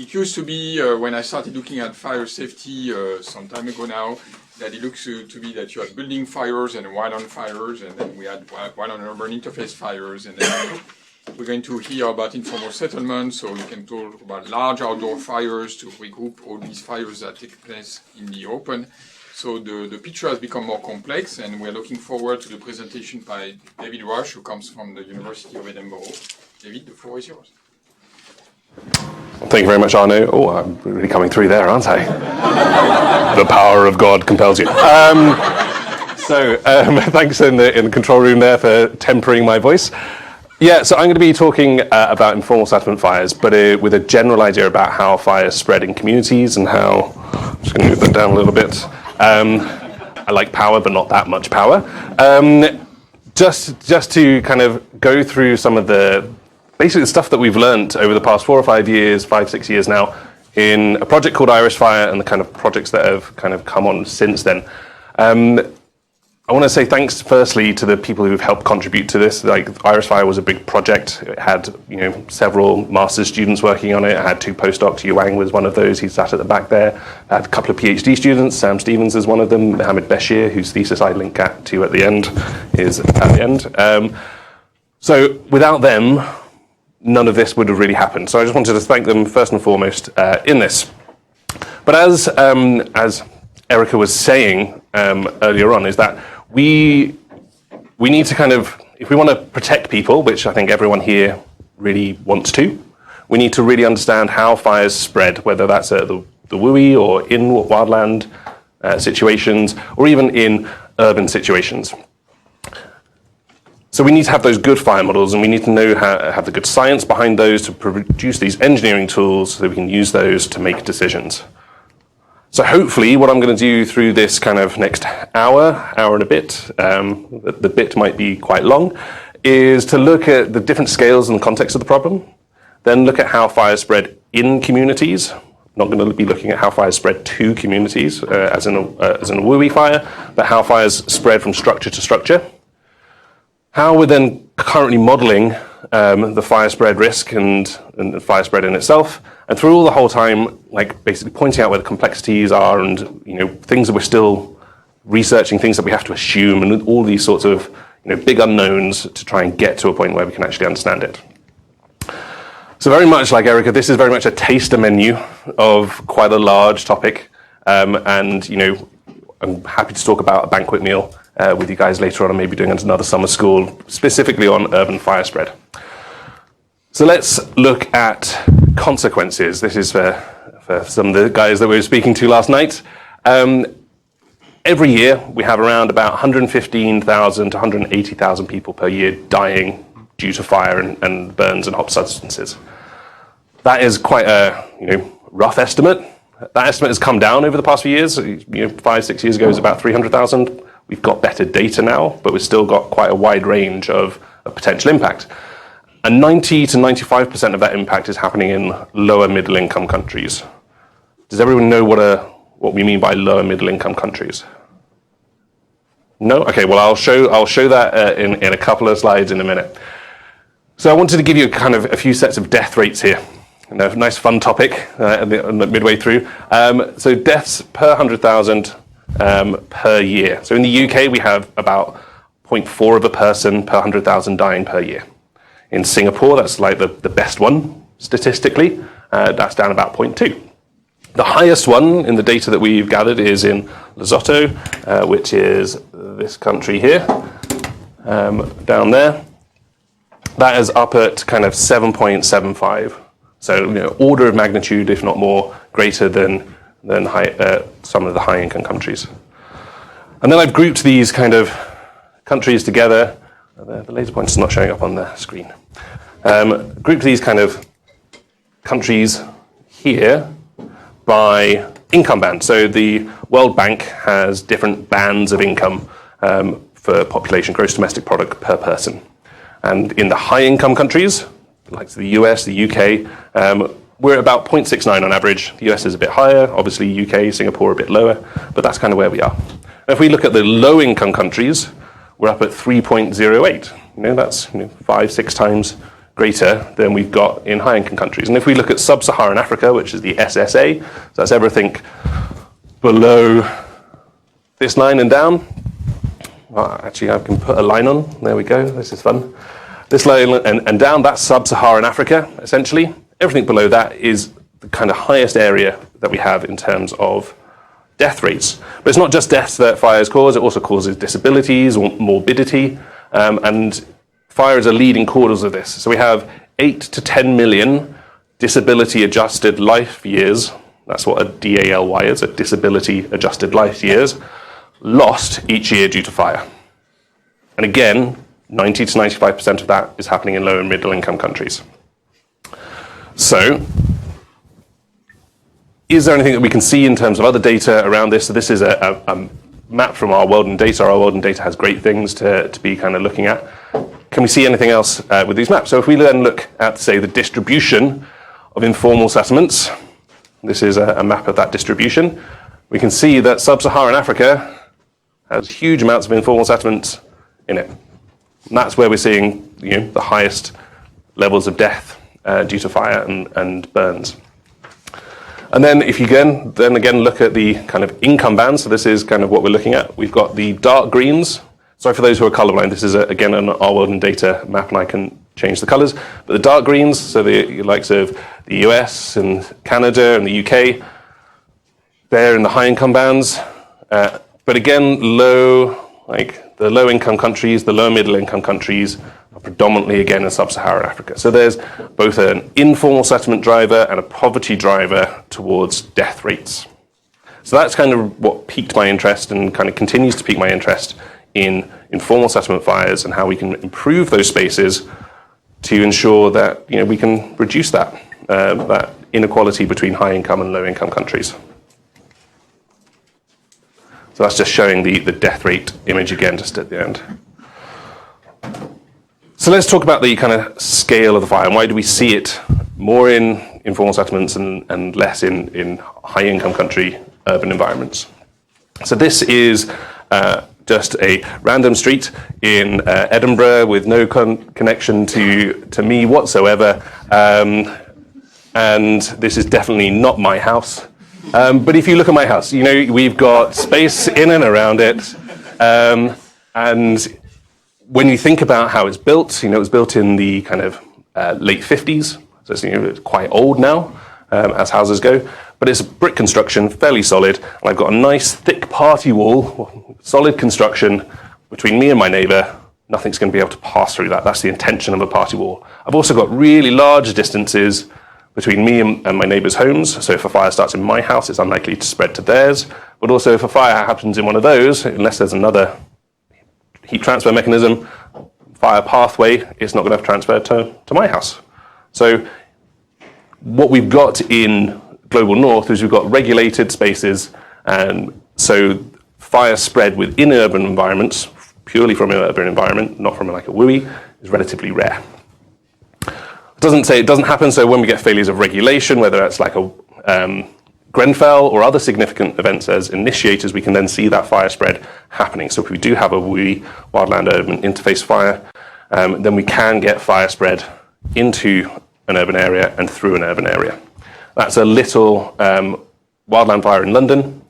it used to be, when I started looking at fire safety some time ago now, that it looks to be that you had building fires and wildland fires, and then we had wildland urban interface fires, and then we're going to hear about informal settlements, so you can talk about large outdoor fires to regroup all these fires that take place in the open. So the picture has become more complex, and we're looking forward to the presentation by David Rush, who comes from the University of Edinburgh. David, the floor is yours. Thank you very much, Arno. Oh, I'm really coming through there, aren't I? The power of God compels you. Thanks in the control room there for tempering my voice. Yeah, so I'm going to be talking about informal settlement fires, but with a general idea about how fires spread in communities and how... I'm just going to move that down a little bit. I like power, but not that much power. Just to kind of go through some of basically the stuff that we've learned over the past 4 or 5 years, 5-6 years now, in a project called Irish Fire and the kind of projects that have kind of come on since then. I want to say thanks firstly to the people who've helped contribute to this. Like, Irish Fire was a big project. It had, several master's students working on it. I had 2 postdocs. Yuang was one of those. He sat at the back there. I had a couple of PhD students. Sam Stevens is one of them. Mohammed Bashir, whose thesis I link to at the end, is at the end. So without them, none of this would have really happened. So I just wanted to thank them first and foremost in this. But as Erica was saying earlier on, is that we need to kind of, if we want to protect people, which I think everyone here really wants to, we need to really understand how fires spread, whether that's at the WUI or in wildland situations, or even in urban situations. So we need to have those good fire models, and we need to know have the good science behind those to produce these engineering tools so that we can use those to make decisions. So hopefully what I'm going to do through this kind of next hour and a bit, the bit might be quite long, is to look at the different scales and context of the problem, then look at how fires spread in communities. I'm not going to be looking at how fires spread to communities, as in a WUI fire, but how fires spread from structure to structure. How we're then currently modeling the fire spread risk and the fire spread in itself, and through all the whole time, like basically pointing out where the complexities are and things that we're still researching, things that we have to assume, and all these sorts of big unknowns to try and get to a point where we can actually understand it. So very much like Erica, this is very much a taster menu of quite a large topic, and I'm happy to talk about a banquet meal with you guys later on, and maybe doing another summer school specifically on urban fire spread. So let's look at consequences. This is for some of the guys that we were speaking to last night. Every year we have around about 115,000 to 180,000 people per year dying due to fire and burns and hot substances. That is quite a rough estimate. That estimate has come down over the past few years. 5-6 years ago it was about 300,000. We've got better data now, but we've still got quite a wide range of potential impact. And 90 to 95% of that impact is happening in lower middle income countries. Does everyone know what we mean by lower middle income countries? No? Okay, well I'll show that in a couple of slides in a minute. So I wanted to give you kind of a few sets of death rates here. A nice fun topic midway through. So deaths per 100,000 per year. So in the UK we have about 0.4 of a person per 100,000 dying per year. In Singapore, that's like the best one statistically. That's down about 0.2. The highest one in the data that we've gathered is in Lesotho, which is this country here, down there. That is up at kind of 7.75. So order of magnitude, if not more, greater than some of the high-income countries. And then I've grouped these kind of countries together. The laser pointer's not showing up on the screen. Grouped these kind of countries here by income band. So the World Bank has different bands of income for population, gross domestic product per person. And in the high-income countries, like the US, the UK, we're at about 0.69 on average. The US is a bit higher, obviously UK, Singapore a bit lower, but that's kind of where we are. If we look at the low-income countries, we're up at 3.08. That's 5-6 times greater than we've got in high-income countries. And if we look at sub-Saharan Africa, which is the SSA, so that's everything below this line and down. Well, actually, I can put a line on. There we go. This is fun. This line and down, that's sub-Saharan Africa, essentially. Everything below that is the kind of highest area that we have in terms of death rates. But it's not just deaths that fires cause, it also causes disabilities or morbidity, and fire is a leading cause of this. So we have 8 to 10 million disability-adjusted life years, that's what a DALY is, a disability-adjusted life years, lost each year due to fire. And again, 90 to 95% of that is happening in low and middle income countries. So, is there anything that we can see in terms of other data around this? So this is a map from our World in Data. Our World in Data has great things to be kind of looking at. Can we see anything else with these maps? So if we then look at, say, the distribution of informal settlements, this is a map of that distribution, we can see that sub-Saharan Africa has huge amounts of informal settlements in it. And that's where we're seeing, the highest levels of death due to fire and burns. And then if you again look at the kind of income bands, so this is kind of what we're looking at. We've got the dark greens. Sorry for those who are colorblind, this is again an Our World in Data map and I can change the colors. But the dark greens, so the likes of the US and Canada and the UK, they're in the high income bands. But again, the low income countries, the low middle income countries are predominantly again in sub-Saharan Africa. So there's both an informal settlement driver and a poverty driver towards death rates. So that's kind of what piqued my interest and kind of continues to pique my interest in informal settlement fires and how we can improve those spaces to ensure that we can reduce that inequality between high income and low income countries. So that's just showing the death rate image again, just at the end. So let's talk about the kind of scale of the fire and why do we see it more in informal settlements and less in high income country urban environments. So this is just a random street in Edinburgh with no connection to me whatsoever. And this is definitely not my house. But if you look at my house, we've got space in and around it. And when you think about how it's built, it was built in the kind of late 50s. So it's quite old now, as houses go. But it's a brick construction, fairly solid. And I've got a nice thick party wall, solid construction between me and my neighbour. Nothing's going to be able to pass through that. That's the intention of a party wall. I've also got really large distances between me and my neighbours' homes. So if a fire starts in my house, it's unlikely to spread to theirs. But also if a fire happens in one of those, unless there's another heat transfer mechanism, fire pathway, it's not going to transfer to my house. So what we've got in Global North is we've got regulated spaces, and so fire spread within urban environments, purely from an urban environment, not from like a WUI, is relatively rare. It doesn't say it doesn't happen, so when we get failures of regulation, whether that's like a Grenfell or other significant events as initiators, we can then see that fire spread happening. So if we do have a WUI, wildland urban interface fire, then we can get fire spread into an urban area and through an urban area. That's a little wildland fire in London,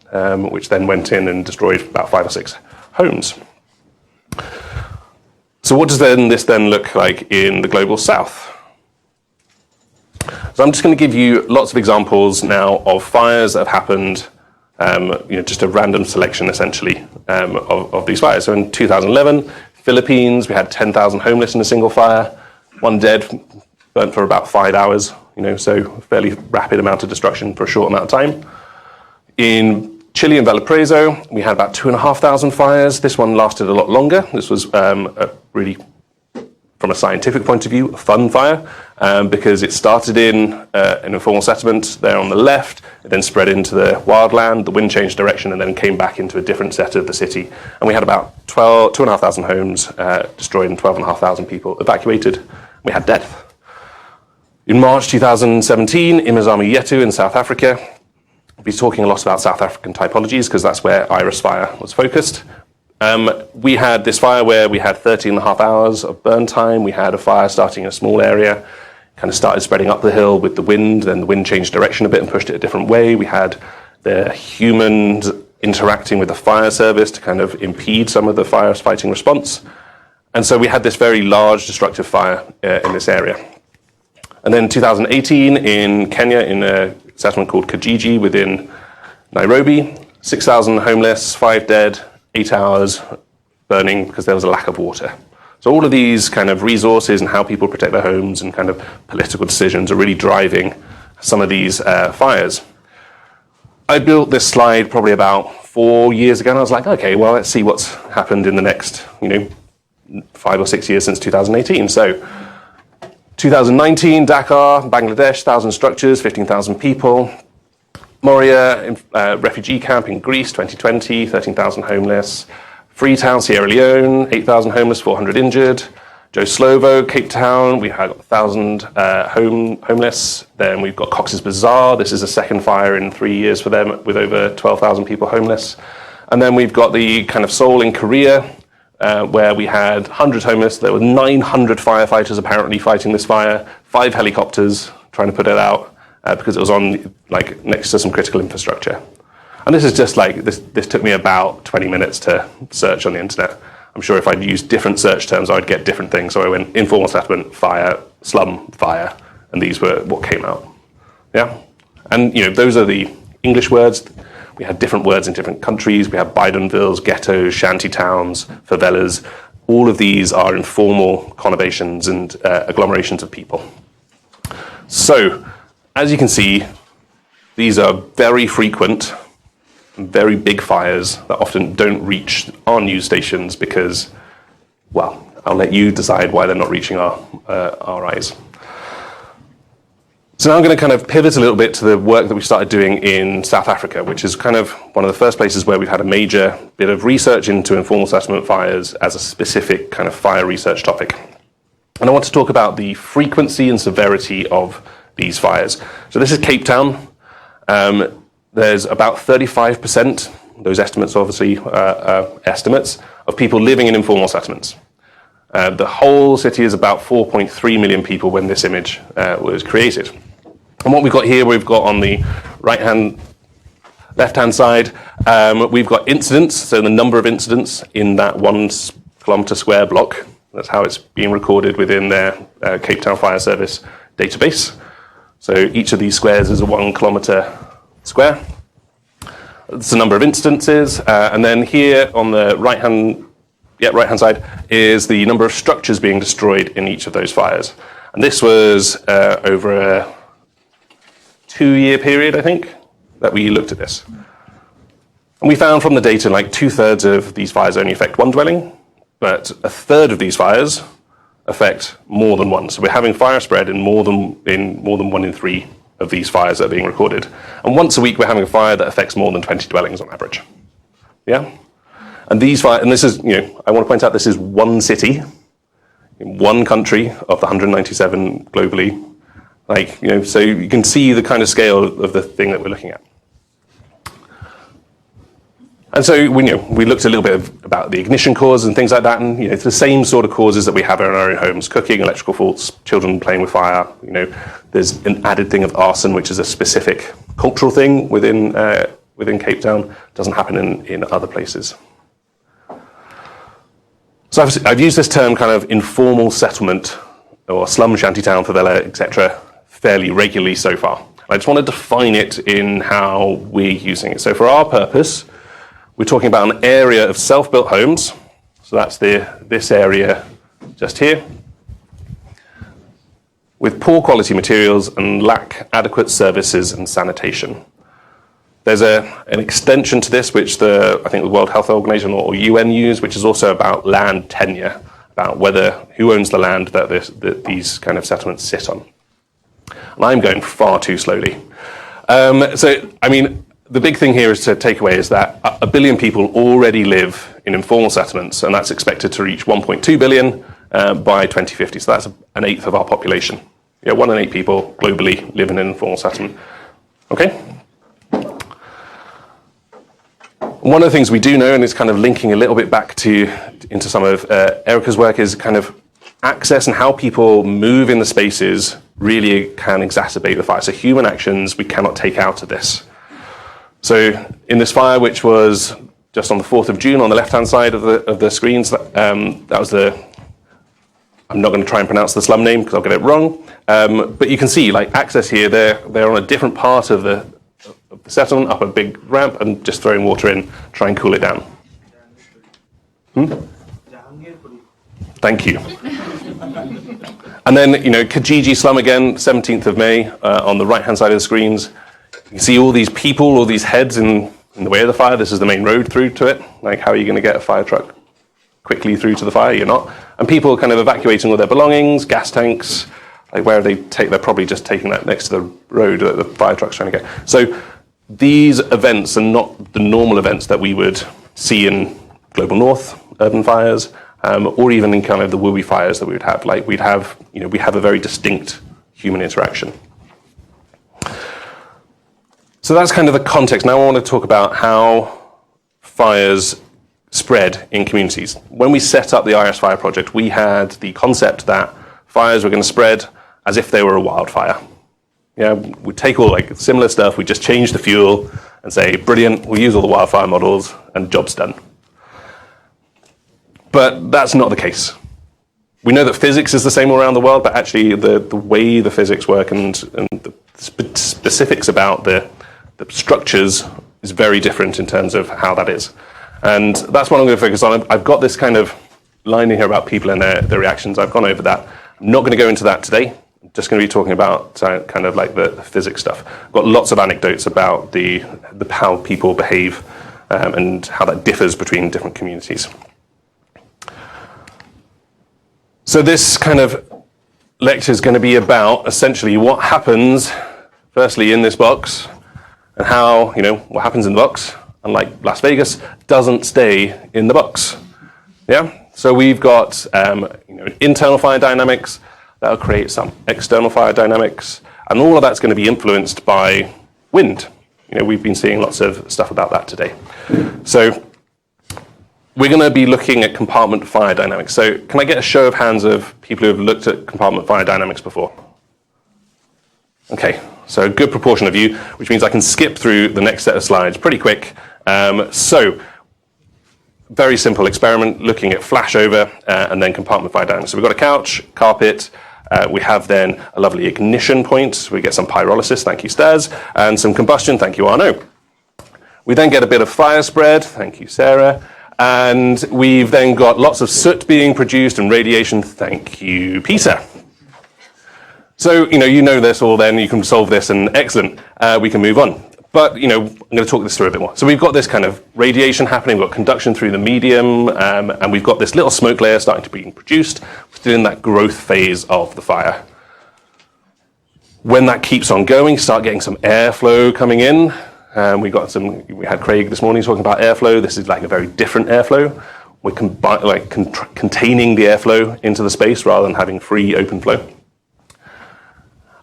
which then went in and destroyed about 5 or 6 homes. So what does this look like in the global south? So I'm just going to give you lots of examples now of fires that have happened, just a random selection essentially of these fires. So in 2011, Philippines, we had 10,000 homeless in a single fire, 1 dead, burnt for about 5 hours, so a fairly rapid amount of destruction for a short amount of time. In Chile and Valparaiso, we had about 2,500 fires. This one lasted a lot longer. This was a really, from a scientific point of view, a fun fire because it started in an informal settlement there on the left, it then spread into the wildland, the wind changed direction and then came back into a different set of the city. And we had about 2,500 homes destroyed and 12,500 people evacuated. We had death. In March 2017, Imazami Yetu in South Africa, we'll be talking a lot about South African typologies because that's where Iris Fire was focused. We had this fire where we had 13.5 hours of burn time. We had a fire starting in a small area, kind of started spreading up the hill with the wind, then the wind changed direction a bit and pushed it a different way. We had the humans interacting with the fire service to kind of impede some of the firefighting response. And so we had this very large destructive fire in this area. And then 2018 in Kenya, in a settlement called Kijiji within Nairobi, 6,000 homeless, 5 dead, 8 hours burning because there was a lack of water. So all of these kind of resources and how people protect their homes and kind of political decisions are really driving some of these fires. I built this slide probably about 4 years ago, and I was like, okay, well, let's see what's happened in the next, 5 or 6 years since 2018. So 2019, Dakar, Bangladesh, 1,000 structures, 15,000 people. Moria, refugee camp in Greece, 2020, 13,000 homeless. Freetown, Sierra Leone, 8,000 homeless, 400 injured. Joe Slovo, Cape Town, we had 1,000 homeless. Then we've got Cox's Bazar. This is a second fire in 3 years for them with over 12,000 people homeless. And then we've got the kind of Seoul in Korea, where we had 100 homeless. There were 900 firefighters apparently fighting this fire, 5 helicopters trying to put it out because it was on next to some critical infrastructure. And this is just this took me about 20 minutes to search on the internet. I'm sure if I'd used different search terms, I'd get different things. So I went informal settlement, fire, slum, fire, and these were what came out. Yeah, and those are the English words. We had different words in different countries. We have bidonvilles, ghettos, shanty towns, favelas. All of these are informal conurbations and agglomerations of people. So, as you can see, these are very frequent, very big fires that often don't reach our news stations because, well, I'll let you decide why they're not reaching our eyes. So now I'm going to kind of pivot a little bit to the work that we started doing in South Africa, which is kind of one of the first places where we've had a major bit of research into informal settlement fires as a specific kind of fire research topic. And I want to talk about the frequency and severity of these fires. So this is Cape Town. There's about 35%, those estimates obviously estimates, of people living in informal settlements. The whole city is about 4.3 million people when this image was created. And what we've got here, we've got on the left-hand side, we've got incidents, so the number of incidents in that 1 kilometre square block. That's how it's being recorded within their Cape Town Fire Service database. So each of these squares is a 1 kilometre square. It's the number of instances, and then here on the right-hand side is the number of structures being destroyed in each of those fires. And this was over a 2-year period, I think, that we looked at this. And we found from the data 2/3 of these fires only affect one dwelling, but 1/3 of these fires affect more than one. So we're having fire spread in more than 1 in 3 of these fires that are being recorded. And once a week we're having a fire that affects more than 20 dwellings on average. Yeah? And these fires, and this is, I want to point out this is one city, in one country of the 197 globally. So you can see the kind of scale of the thing that we're looking at. And so we looked a little bit about the ignition causes and things like that, and it's the same sort of causes that we have in our own homes: cooking, electrical faults, children playing with fire. There's an added thing of arson, which is a specific cultural thing within Cape Town. Doesn't happen in other places. So I've used this term kind of informal settlement or slum, shantytown, favela, etc. fairly regularly so far. I just want to define it in how we're using it. So for our purpose, we're talking about an area of self-built homes. So that's this area just here, with poor quality materials and lack adequate services and sanitation. There's an extension to this, which I think the World Health Organization or UN use, which is also about land tenure, about who owns the land that these kind of settlements sit on. And I'm going far too slowly. The big thing here is to take away is that 1 billion people already live in informal settlements, and that's expected to reach 1.2 billion by 2050. So that's an eighth of our population. 1 in 8 people globally live in an informal settlement. Okay? One of the things we do know, and it's kind of linking a little bit back into some of Erica's work, is kind of access and how people move in the spaces really can exacerbate the fire. So human actions we cannot take out of this. So in this fire, which was just on the 4th of June on the left-hand side of the screens, that was I'm not going to try and pronounce the slum name because I'll get it wrong. But you can see, like, access here, they're on a different part of the settlement, up a big ramp, and just throwing water in, try and cool it down. Thank you. And then, Kijiji slum again, 17th of May, on the right-hand side of the screens. You see all these people, all these heads in the way of the fire. This is the main road through to it. Like, how are you going to get a fire truck quickly through to the fire? You're not. And people are kind of evacuating all their belongings, gas tanks. Like, where they take? They're probably just taking that next to the road that the fire truck's trying to get. So these events are not the normal events that we would see in Global North urban fires, or even in kind of the WUI fires that we would have. Like, we have a very distinct human interaction. So that's kind of the context. Now I want to talk about how fires spread in communities. When we set up the IRIS Fire Project, we had the concept that fires were going to spread as if they were a wildfire. We take all like similar stuff, we just change the fuel and say, brilliant, we'll use all the wildfire models and job's done. But that's not the case. We know that physics is the same all around the world, but actually the way the physics work and the specifics about the structures is very different in terms of how that is. And that's what I'm going to focus on. I've got this kind of line in here about people and their reactions. I've gone over that. I'm not going to go into that today. I'm just going to be talking about kind of like the physics stuff. I've got lots of anecdotes about the how people behave and how that differs between different communities. So this kind of lecture is going to be about essentially what happens, firstly, in this box, and how, what happens in the box, unlike Las Vegas, doesn't stay in the box. Yeah? So we've got internal fire dynamics that'll create some external fire dynamics, and all of that's going to be influenced by wind. We've been seeing lots of stuff about that today. So we're going to be looking at compartment fire dynamics. So can I get a show of hands of people who have looked at compartment fire dynamics before? Okay, so a good proportion of you, which means I can skip through the next set of slides pretty quick. So very simple experiment looking at flashover and then compartment fire dynamics. So we've got a couch, carpet, we have then a lovely ignition point. We get some pyrolysis, thank you Stas, and some combustion, thank you Arnaud. We then get a bit of fire spread, thank you Sarah. And we've then got lots of soot being produced and radiation. Thank you, Peter. So, you know this all then, you can solve this and excellent, we can move on. But, I'm going to talk this through a bit more. So we've got this kind of radiation happening, we've got conduction through the medium, and we've got this little smoke layer starting to be produced, still in that growth phase of the fire. When that keeps on going, start getting some airflow coming in. We had Craig this morning talking about airflow. This is like a very different airflow. We're containing the airflow into the space rather than having free open flow.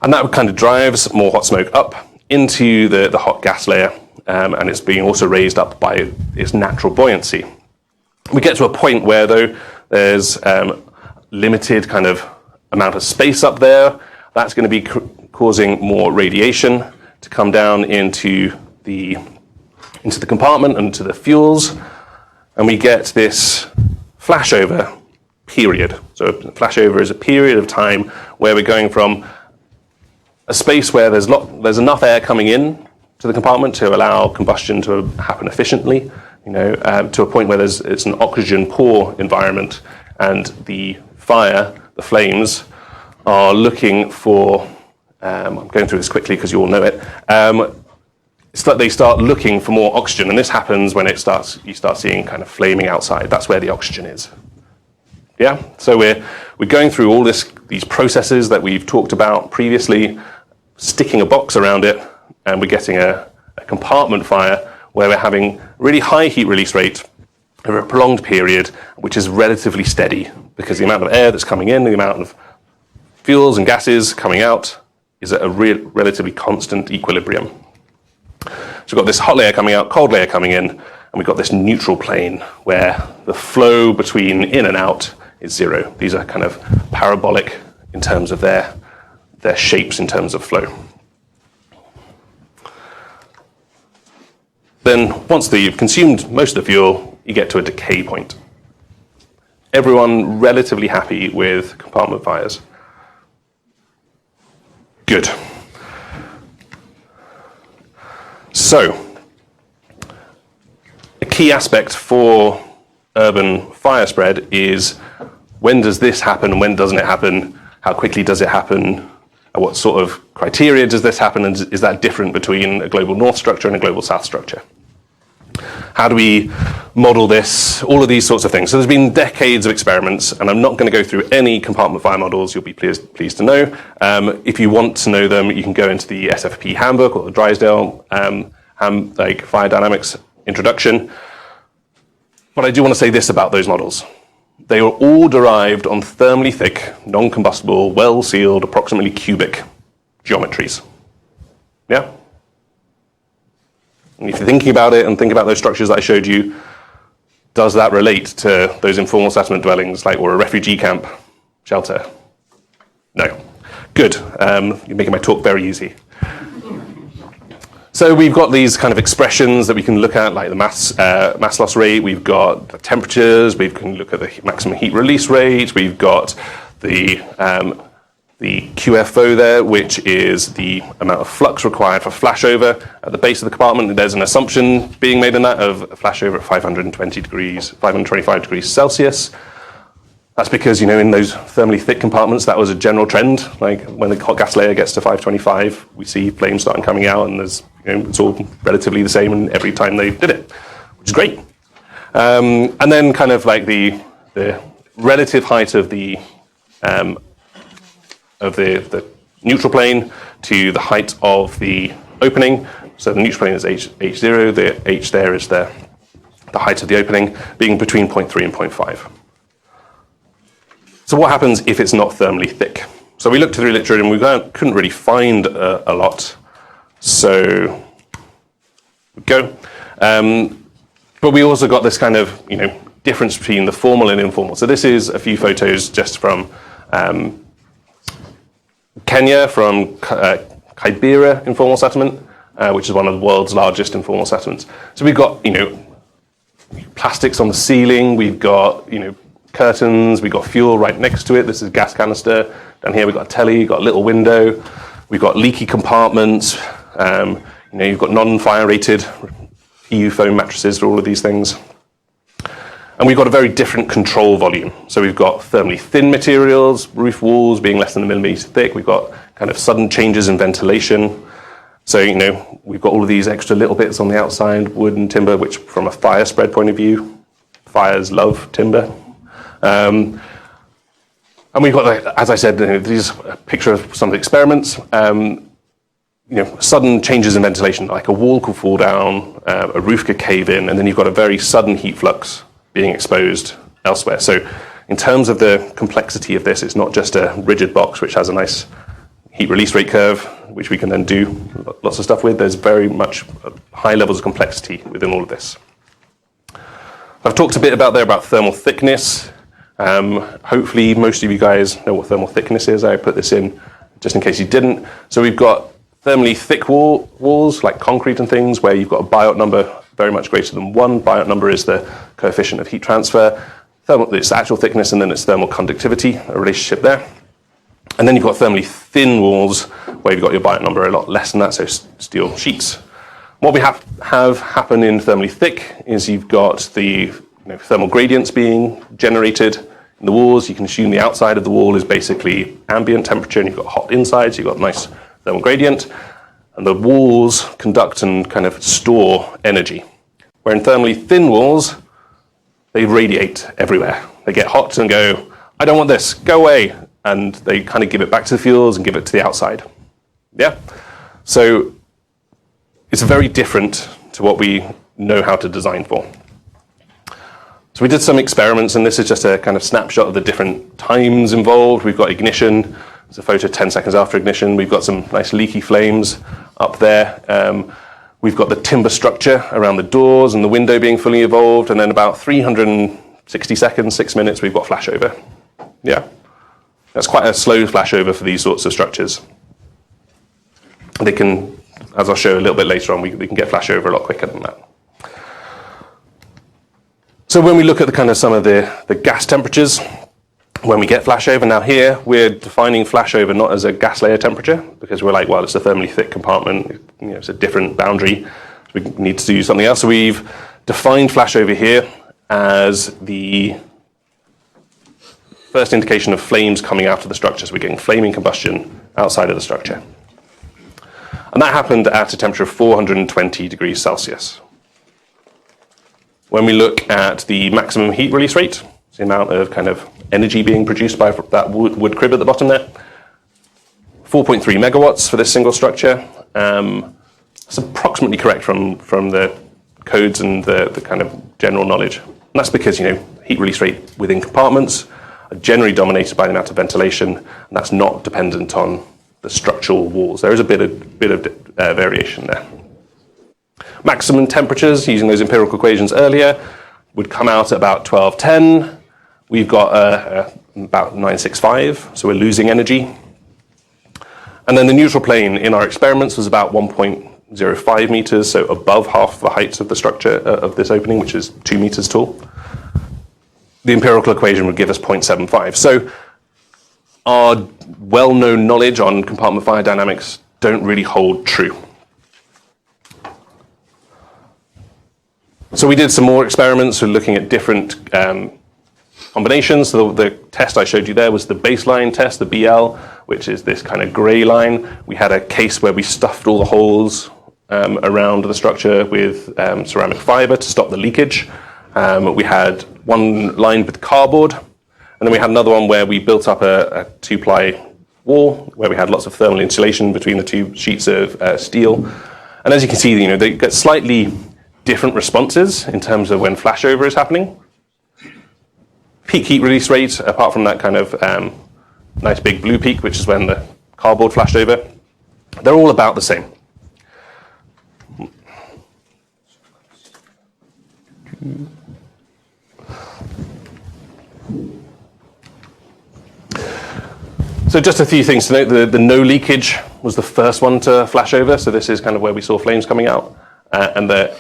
And that kind of drives more hot smoke up into the hot gas layer, and it's being also raised up by its natural buoyancy. We get to a point where, though, there's limited kind of amount of space up there. That's going to be causing more radiation to come down into the compartment and to the fuels, and we get this flashover period. So flashover is a period of time where we're going from a space where there's enough air coming in to the compartment to allow combustion to happen efficiently, to a point where it's an oxygen poor environment, and the flames are looking for, I'm going through this quickly because you all know it, they start looking for more oxygen, and this happens when you start seeing kind of flaming outside. That's where the oxygen is. Yeah, so we're going through all these processes that we've talked about previously, sticking a box around it, and we're getting a compartment fire where we're having really high heat release rate over a prolonged period, which is relatively steady because the amount of air that's coming in, the amount of fuels and gases coming out is at a relatively constant equilibrium. So we've got this hot layer coming out, cold layer coming in, and we've got this neutral plane where the flow between in and out is 0. These are kind of parabolic in terms of their shapes in terms of flow. Then once you've consumed most of the fuel, you get to a decay point. Everyone relatively happy with compartment fires. Good. So, a key aspect for urban fire spread is when does this happen, when doesn't it happen, how quickly does it happen, what sort of criteria does this happen, and is that different between a global north structure and a global south structure? How do we model this? All of these sorts of things. So there's been decades of experiments, and I'm not going to go through any compartment fire models. You'll be pleased to know. If you want to know them, you can go into the SFP handbook or the Drysdale fire dynamics introduction. But I do want to say this about those models. They are all derived on thermally thick, non-combustible, well-sealed, approximately cubic geometries. Yeah? And if you're thinking about it and think about those structures that I showed you, does that relate to those informal settlement dwellings, or a refugee camp shelter? No. Good. You're making my talk very easy. So we've got these kind of expressions that we can look at, like the mass loss rate. We've got the temperatures. We can look at the maximum heat release rate. We've got the QFO there, which is the amount of flux required for flashover at the base of the compartment. There's an assumption being made in that of a flashover at 525 degrees Celsius. That's because, in those thermally thick compartments, that was a general trend. Like when the hot gas layer gets to 525, we see flames starting coming out, and there's, it's all relatively the same every time they did it, which is great. And then kind of like the relative height of the neutral plane to the height of the opening. So the neutral plane is H0, the H there is the height of the opening, being between 0.3 and 0.5. So what happens if it's not thermally thick? So we looked through the literature and we couldn't really find a lot. So go. But we also got this kind of difference between the formal and informal. So this is a few photos just from Kenya, from Kibera informal settlement, which is one of the world's largest informal settlements. So we've got plastics on the ceiling. We've got curtains. We've got fuel right next to it. This is a gas canister. Down here we've got a telly. Got a little window. We've got leaky compartments. You've got non-fire rated EU foam mattresses for all of these things. And we've got a very different control volume. So we've got thermally thin materials, roof walls being less than a millimeter thick. We've got kind of sudden changes in ventilation. So, we've got all of these extra little bits on the outside, wood and timber, which from a fire spread point of view, fires love timber. And we've got, as I said, these a picture of some of the experiments. Sudden changes in ventilation, like a wall could fall down, a roof could cave in, and then you've got a very sudden heat flux being exposed elsewhere. So in terms of the complexity of this, it's not just a rigid box which has a nice heat release rate curve, which we can then do lots of stuff with. There's very much high levels of complexity within all of this. I've talked a bit about thermal thickness. Hopefully most of you guys know what thermal thickness is. I put this in just in case you didn't. So we've got thermally thick walls, like concrete and things, where you've got a Biot number very much greater than 1. Biot number is the coefficient of heat transfer. It's actual thickness, and then it's thermal conductivity, a relationship there. And then you've got thermally thin walls, where you've got your Biot number a lot less than that, so steel sheets. What we have happen in thermally thick is you've got the thermal gradients being generated in the walls. You can assume the outside of the wall is basically ambient temperature, and you've got hot inside, so you've got a nice thermal gradient. And the walls conduct and kind of store energy. Where in thermally thin walls, they radiate everywhere. They get hot and go, I don't want this, go away. And they kind of give it back to the fuels and give it to the outside. Yeah? So it's very different to what we know how to design for. So we did some experiments, and this is just a kind of snapshot of the different times involved. We've got ignition. There's a photo 10 seconds after ignition. We've got some nice leaky flames up there. We've got the timber structure around the doors and the window being fully evolved, and then about 360 seconds, 6 minutes, we've got flashover. Yeah, that's quite a slow flashover for these sorts of structures. They can, as I'll show a little bit later on, we can get flashover a lot quicker than that. So when we look at the kind of some of the gas temperatures, when we get flashover, now here we're defining flashover not as a gas layer temperature, because we're like, well, it's a thermally thick compartment, it's a different boundary, so we need to do something else. So we've defined flashover here as the first indication of flames coming out of the structure. So we're getting flaming combustion outside of the structure. And that happened at a temperature of 420 degrees Celsius. When we look at the maximum heat release rate, the amount of kind of energy being produced by that wood crib at the bottom there, 4.3 megawatts for this single structure. It's approximately correct from the codes and the kind of general knowledge. And that's because, heat release rate within compartments are generally dominated by the amount of ventilation, and that's not dependent on the structural walls. There is a bit of variation there. Maximum temperatures, using those empirical equations earlier, would come out at about 1210. We've got about 965, so we're losing energy. And then the neutral plane in our experiments was about 1.05 meters, so above half the height of the structure of this opening, which is 2 meters tall. The empirical equation would give us 0.75. So our well-known knowledge on compartment fire dynamics don't really hold true. So we did some more experiments, so looking at different combinations. So the test I showed you there was the baseline test, the BL, which is this kind of gray line. We had a case where we stuffed all the holes around the structure with ceramic fiber to stop the leakage. We had one lined with cardboard, and then we had another one where we built up a 2-ply wall where we had lots of thermal insulation between the two sheets of steel. And as you can see, they get slightly different responses in terms of when flashover is happening. Peak heat release rate, apart from that kind of nice big blue peak, which is when the cardboard flashed over, they're all about the same. So just a few things to note. The no leakage was the first one to flash over, so this is kind of where we saw flames coming out. And the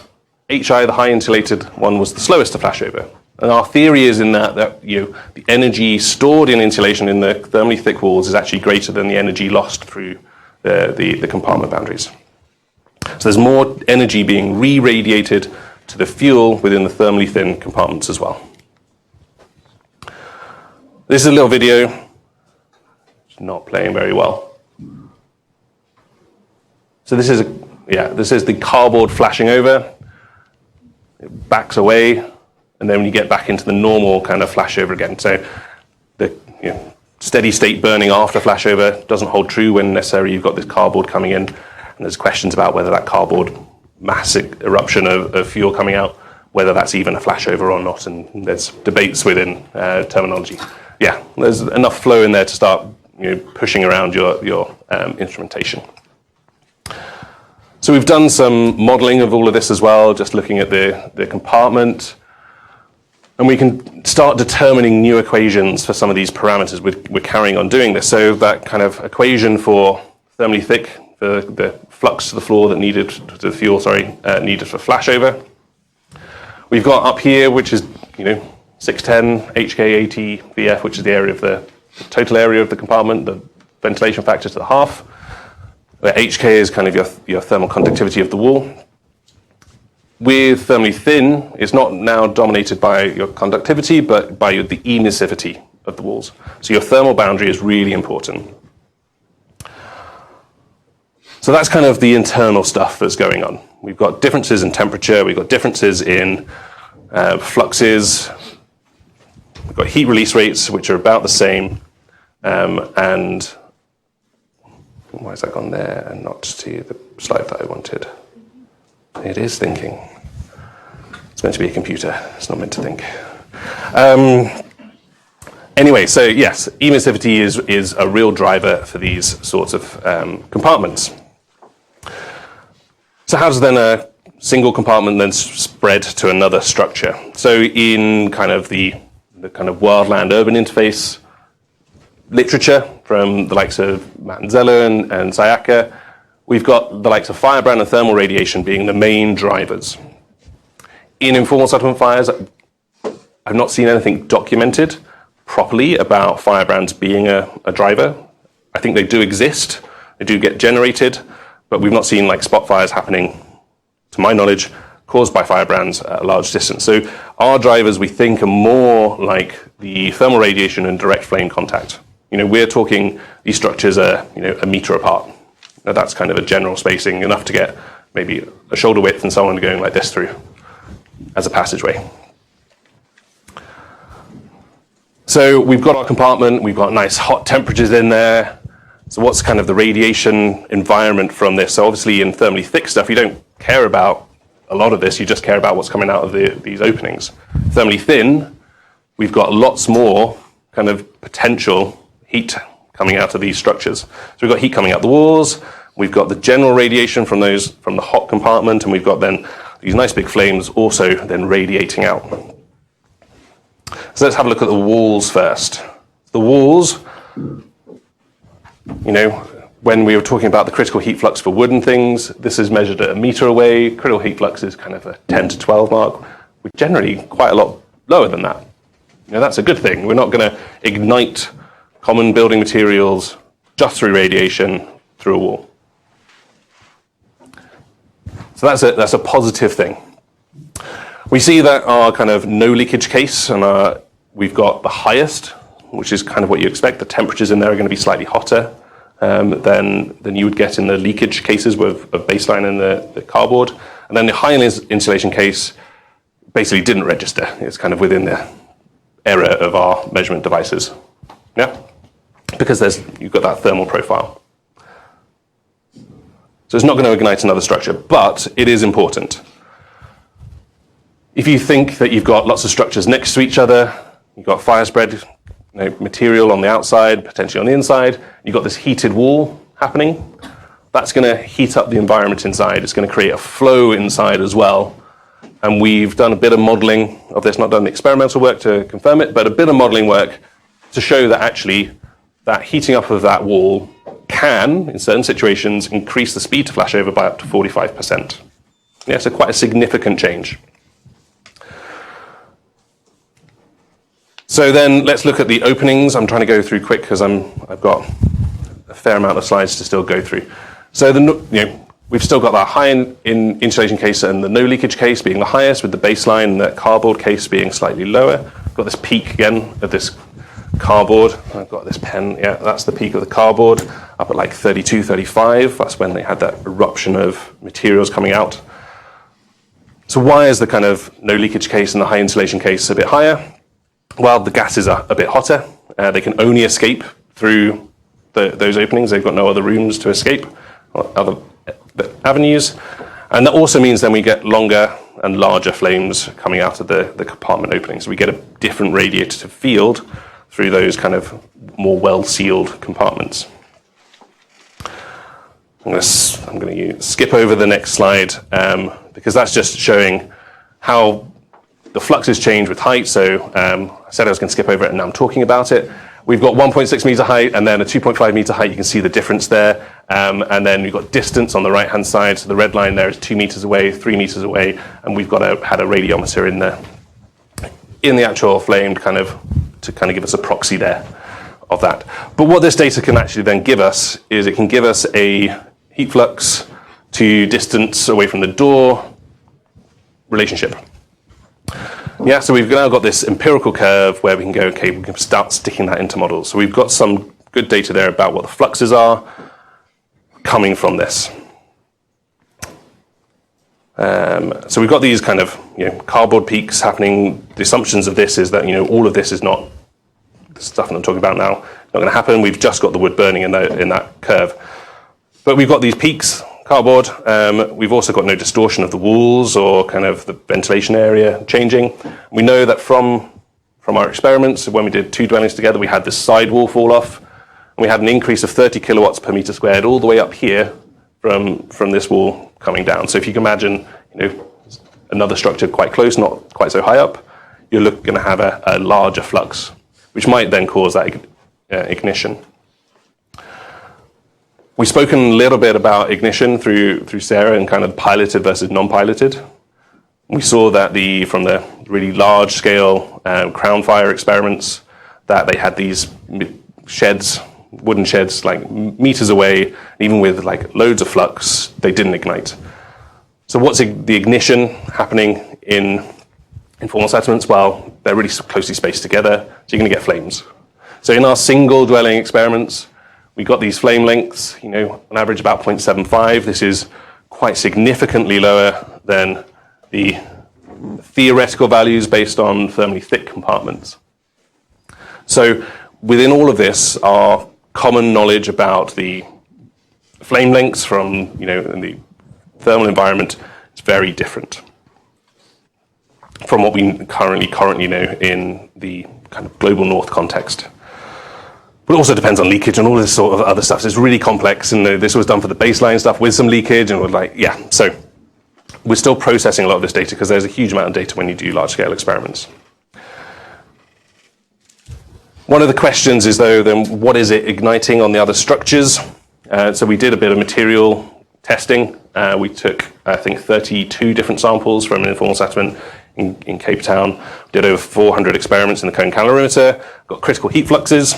HI, the high insulated one, was the slowest to flash over. And our theory is in that the energy stored in insulation in the thermally thick walls is actually greater than the energy lost through the compartment boundaries. So there's more energy being re-radiated to the fuel within the thermally thin compartments as well. This is a little video. It's not playing very well. So this is the cardboard flashing over. It backs away, and then when you get back into the normal kind of flashover again. So the steady state burning after flashover doesn't hold true when necessarily you've got this cardboard coming in, and there's questions about whether that cardboard massive eruption of fuel coming out, whether that's even a flashover or not, and there's debates within terminology. Yeah, there's enough flow in there to start pushing around your instrumentation. So we've done some modeling of all of this as well, just looking at the compartment. And we can start determining new equations for some of these parameters. We're carrying on doing this. So that kind of equation for thermally thick, for the flux to the floor that needed, to the fuel, needed for flashover. We've got up here, which is, 610, HK80, VF, which is the area of the total area of the compartment, the ventilation factor to the half. Where HK is kind of your thermal conductivity of the wall. With thermally thin, it's not now dominated by your conductivity, but by the emissivity of the walls. So your thermal boundary is really important. So that's kind of the internal stuff that's going on. We've got differences in temperature, we've got differences in fluxes, we've got heat release rates, which are about the same, and why has that gone there and not to the slide that I wanted? It is thinking. It's meant to be a computer. It's not meant to think. Anyway, so yes, emissivity is a real driver for these sorts of compartments. So how does then a single compartment then spread to another structure? So in kind of the kind of wildland urban interface literature from the likes of Manzello and Sayaka, we've got the likes of firebrand and thermal radiation being the main drivers. In informal settlement fires, I've not seen anything documented properly about firebrands being a driver. I think they do exist, they do get generated, but we've not seen like spot fires happening, to my knowledge, caused by firebrands at a large distance. So our drivers, we think, are more like the thermal radiation and direct flame contact. We're talking these structures are, a meter apart. Now that's kind of a general spacing, enough to get maybe a shoulder width and someone going like this through as a passageway. So we've got our compartment, we've got nice hot temperatures in there. So what's kind of the radiation environment from this? So obviously in thermally thick stuff, you don't care about a lot of this, you just care about what's coming out of these openings. Thermally thin, we've got lots more kind of potential heat coming out of these structures. So we've got heat coming out the walls, we've got the general radiation from the hot compartment, and we've got then these nice big flames also then radiating out. So let's have a look at the walls first. The walls, when we were talking about the critical heat flux for wooden things, this is measured at a meter away. Critical heat flux is kind of a 10 to 12 mark. We're generally quite a lot lower than that. That's a good thing. We're not going to ignite common building materials just through radiation through a wall. So that's a positive thing. We see that our kind of no leakage case, and we've got the highest, which is kind of what you expect. The temperatures in there are going to be slightly hotter than you would get in the leakage cases with a baseline and the cardboard. And then the high insulation case basically didn't register. It's kind of within the error of our measurement devices. Yeah? Because you've got that thermal profile. So it's not going to ignite another structure, but it is important. If you think that you've got lots of structures next to each other, you've got fire spread material on the outside, potentially on the inside, you've got this heated wall happening, that's going to heat up the environment inside. It's going to create a flow inside as well. And we've done a bit of modeling of this, not done the experimental work to confirm it, but a bit of modeling work to show that actually that heating up of that wall can, in certain situations, increase the speed to flashover by up to 45%. Yeah, so quite a significant change. So then let's look at the openings. I'm trying to go through quick because I've got a fair amount of slides to still go through. So we've still got that high in insulation case and the no leakage case being the highest, with the baseline and the cardboard case being slightly lower. Got this peak again of this cardboard. I've got this pen, yeah, that's the peak of the cardboard, up at like 32, 35. That's when they had that eruption of materials coming out. So why is the kind of no leakage case and the high insulation case a bit higher? Well, the gases are a bit hotter. They can only escape through those openings. They've got no other rooms to escape, or other avenues. And that also means then we get longer and larger flames coming out of the compartment openings. So we get a different radiative field through those kind of more well-sealed compartments. I'm going to skip over the next slide because that's just showing how the fluxes change with height. So I said I was going to skip over it, and now I'm talking about it. We've got 1.6 meter height and then a 2.5 meter height. You can see the difference there. And then we've got distance on the right-hand side. So the red line there is 2 meters away, 3 meters away, and we've got had a radiometer in the actual flame to give us a proxy there of that. But what this data can actually then give us is it can give us a heat flux to distance away from the door relationship. Yeah, so we've now got this empirical curve where we can go, okay, we can start sticking that into models. So we've got some good data there about what the fluxes are coming from this. So we've got these kind of cardboard peaks happening. The assumptions of this is that all of this is not the stuff that I'm talking about now. Not going to happen. We've just got the wood burning in that curve. But we've got these peaks, cardboard. We've also got no distortion of the walls or kind of the ventilation area changing. We know that from our experiments, when we did 2 dwellings together, we had this side wall fall off, and we had an increase of 30 kilowatts per meter squared all the way up here from this wall coming down. So if you can imagine, another structure quite close, not quite so high up, you're going to have a larger flux, which might then cause that ignition. We've spoken a little bit about ignition through Sarah and kind of piloted versus non-piloted. We saw that from the really large scale crown fire experiments, that they had these sheds, wooden sheds, like meters away, even with like loads of flux, they didn't ignite. So what's the ignition happening in informal settlements? Well, they're really closely spaced together, so you're going to get flames. So in our single dwelling experiments, we got these flame lengths, on average about 0.75. This is quite significantly lower than the theoretical values based on thermally thick compartments. So within all of this, our common knowledge about the flame lengths from, in the thermal environment is very different from what we currently know in the kind of global north context. But it also depends on leakage and all this sort of other stuff. So it's really complex, and this was done for the baseline stuff with some leakage, and so we're still processing a lot of this data because there's a huge amount of data when you do large-scale experiments. One of the questions is, though, then what is it igniting on the other structures? So we did a bit of material testing. We took, I think, 32 different samples from an informal settlement in Cape Town. Did over 400 experiments in the cone calorimeter, got critical heat fluxes,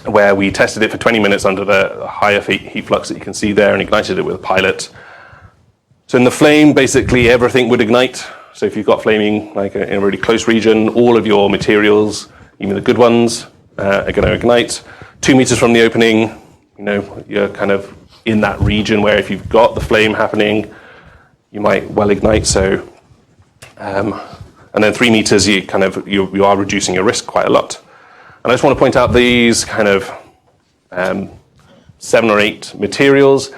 where we tested it for 20 minutes under the higher heat flux that you can see there and ignited it with a pilot. So in the flame, basically everything would ignite. So if you've got flaming like in a really close region, all of your materials, even the good ones, are going to ignite. 2 meters from the opening, you're kind of in that region where if you've got the flame happening, you might well ignite. So, and then 3 meters, you are reducing your risk quite a lot. And I just want to point out these kind of 7 or 8 materials.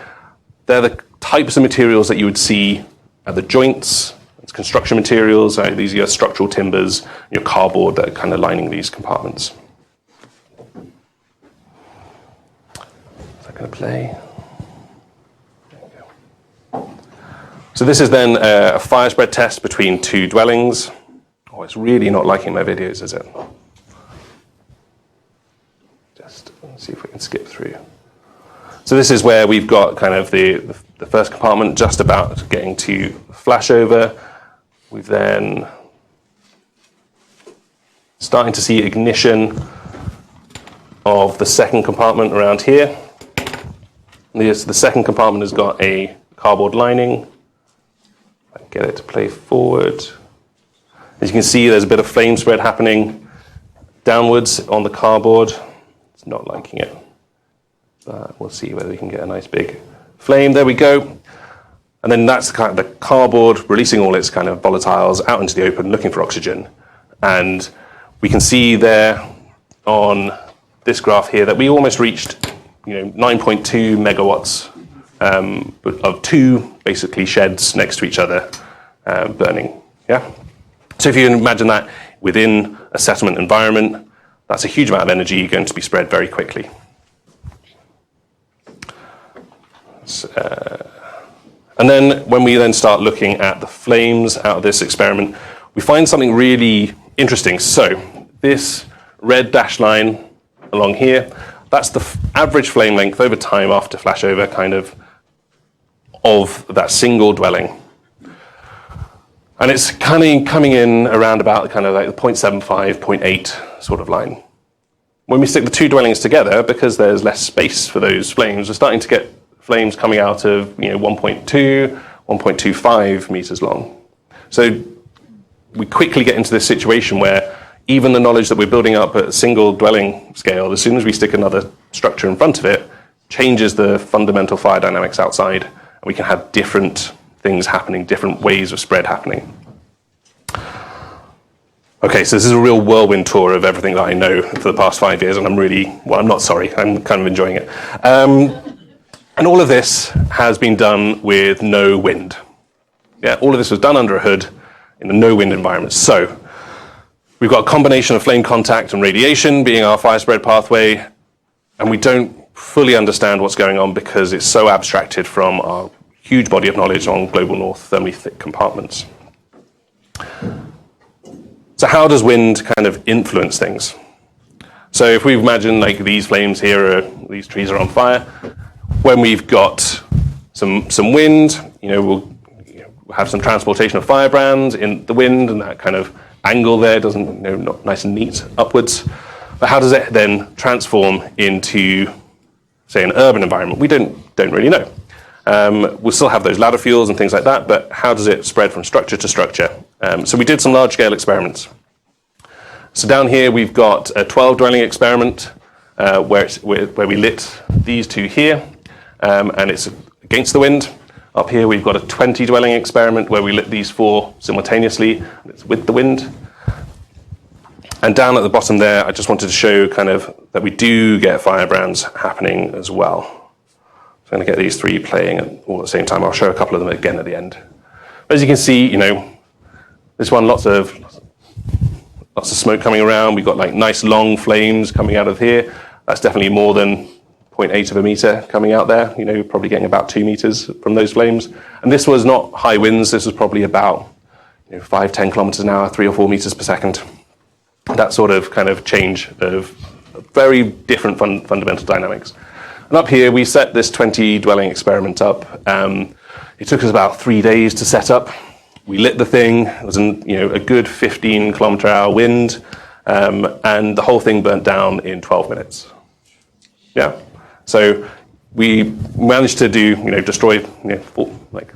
They're the types of materials that you would see at the joints. It's construction materials. These are your structural timbers, your cardboard that are kind of lining these compartments. Is that going to play? There we go. So this is then a fire spread test between 2 dwellings. Oh, it's really not liking my videos, is it? Let's see if we can skip through. So this is where we've got kind of the first compartment just about getting to flashover. We've then starting to see ignition of the second compartment around here. The second compartment has got a cardboard lining. I can get it to play forward. As you can see, there's a bit of flame spread happening downwards on the cardboard. Not liking it, but we'll see whether we can get a nice big flame. There we go. And then that's kind of the cardboard releasing all its kind of volatiles out into the open, looking for oxygen. And we can see there on this graph here that we almost reached 9.2 megawatts of 2 basically sheds next to each other burning. Yeah. So if you can imagine that within a settlement environment, that's a huge amount of energy going to be spread very quickly. And then when we then start looking at the flames out of this experiment, we find something really interesting. So this red dashed line along here, that's the average flame length over time after flashover of that single dwelling. And it's kind of coming in around about kind of like the 0.75, 0.8 sort of line. When we stick the 2 dwellings together, because there's less space for those flames, we're starting to get flames coming out of 1.2, 1.25 meters long. So we quickly get into this situation where even the knowledge that we're building up at a single dwelling scale, as soon as we stick another structure in front of it, changes the fundamental fire dynamics outside, and we can have different things happening, different ways of spread happening. Okay, so this is a real whirlwind tour of everything that I know for the past 5 years, and I'm not sorry, I'm kind of enjoying it. And all of this has been done with no wind. Yeah, all of this was done under a hood in a no wind environment. So we've got a combination of flame contact and radiation being our fire spread pathway, and we don't fully understand what's going on because it's so abstracted from our huge body of knowledge on global north thermally thick compartments. So how does wind kind of influence things? So if we imagine like these flames here, these trees are on fire, when we've got some wind, we'll have some transportation of firebrands in the wind, and that kind of angle there doesn't, not nice and neat upwards. But how does it then transform into, say, an urban environment? We don't really know. We'll still have those ladder fuels and things like that, but how does it spread from structure to structure? So we did some large-scale experiments. So down here we've got a 12-dwelling experiment where we lit these two here, and it's against the wind. Up here we've got a 20-dwelling experiment where we lit these 4 simultaneously, and it's with the wind. And down at the bottom there, I just wanted to show kind of that we do get firebrands happening as well. So I'm going to get these 3 playing all at the same time. I'll show a couple of them again at the end. But as you can see, this one, lots of smoke coming around. We've got like nice long flames coming out of here. That's definitely more than 0.8 of a meter coming out there. You're probably getting about 2 meters from those flames. And this was not high winds. This was probably about 5-10 kilometers an hour, 3 or 4 meters per second. That sort of kind of change of very different fundamental dynamics. And up here, we set this 20-dwelling experiment up. It took us about 3 days to set up. We lit the thing. It was a good 15-kilometer-hour wind, and the whole thing burnt down in 12 minutes. Yeah. So we managed to destroy like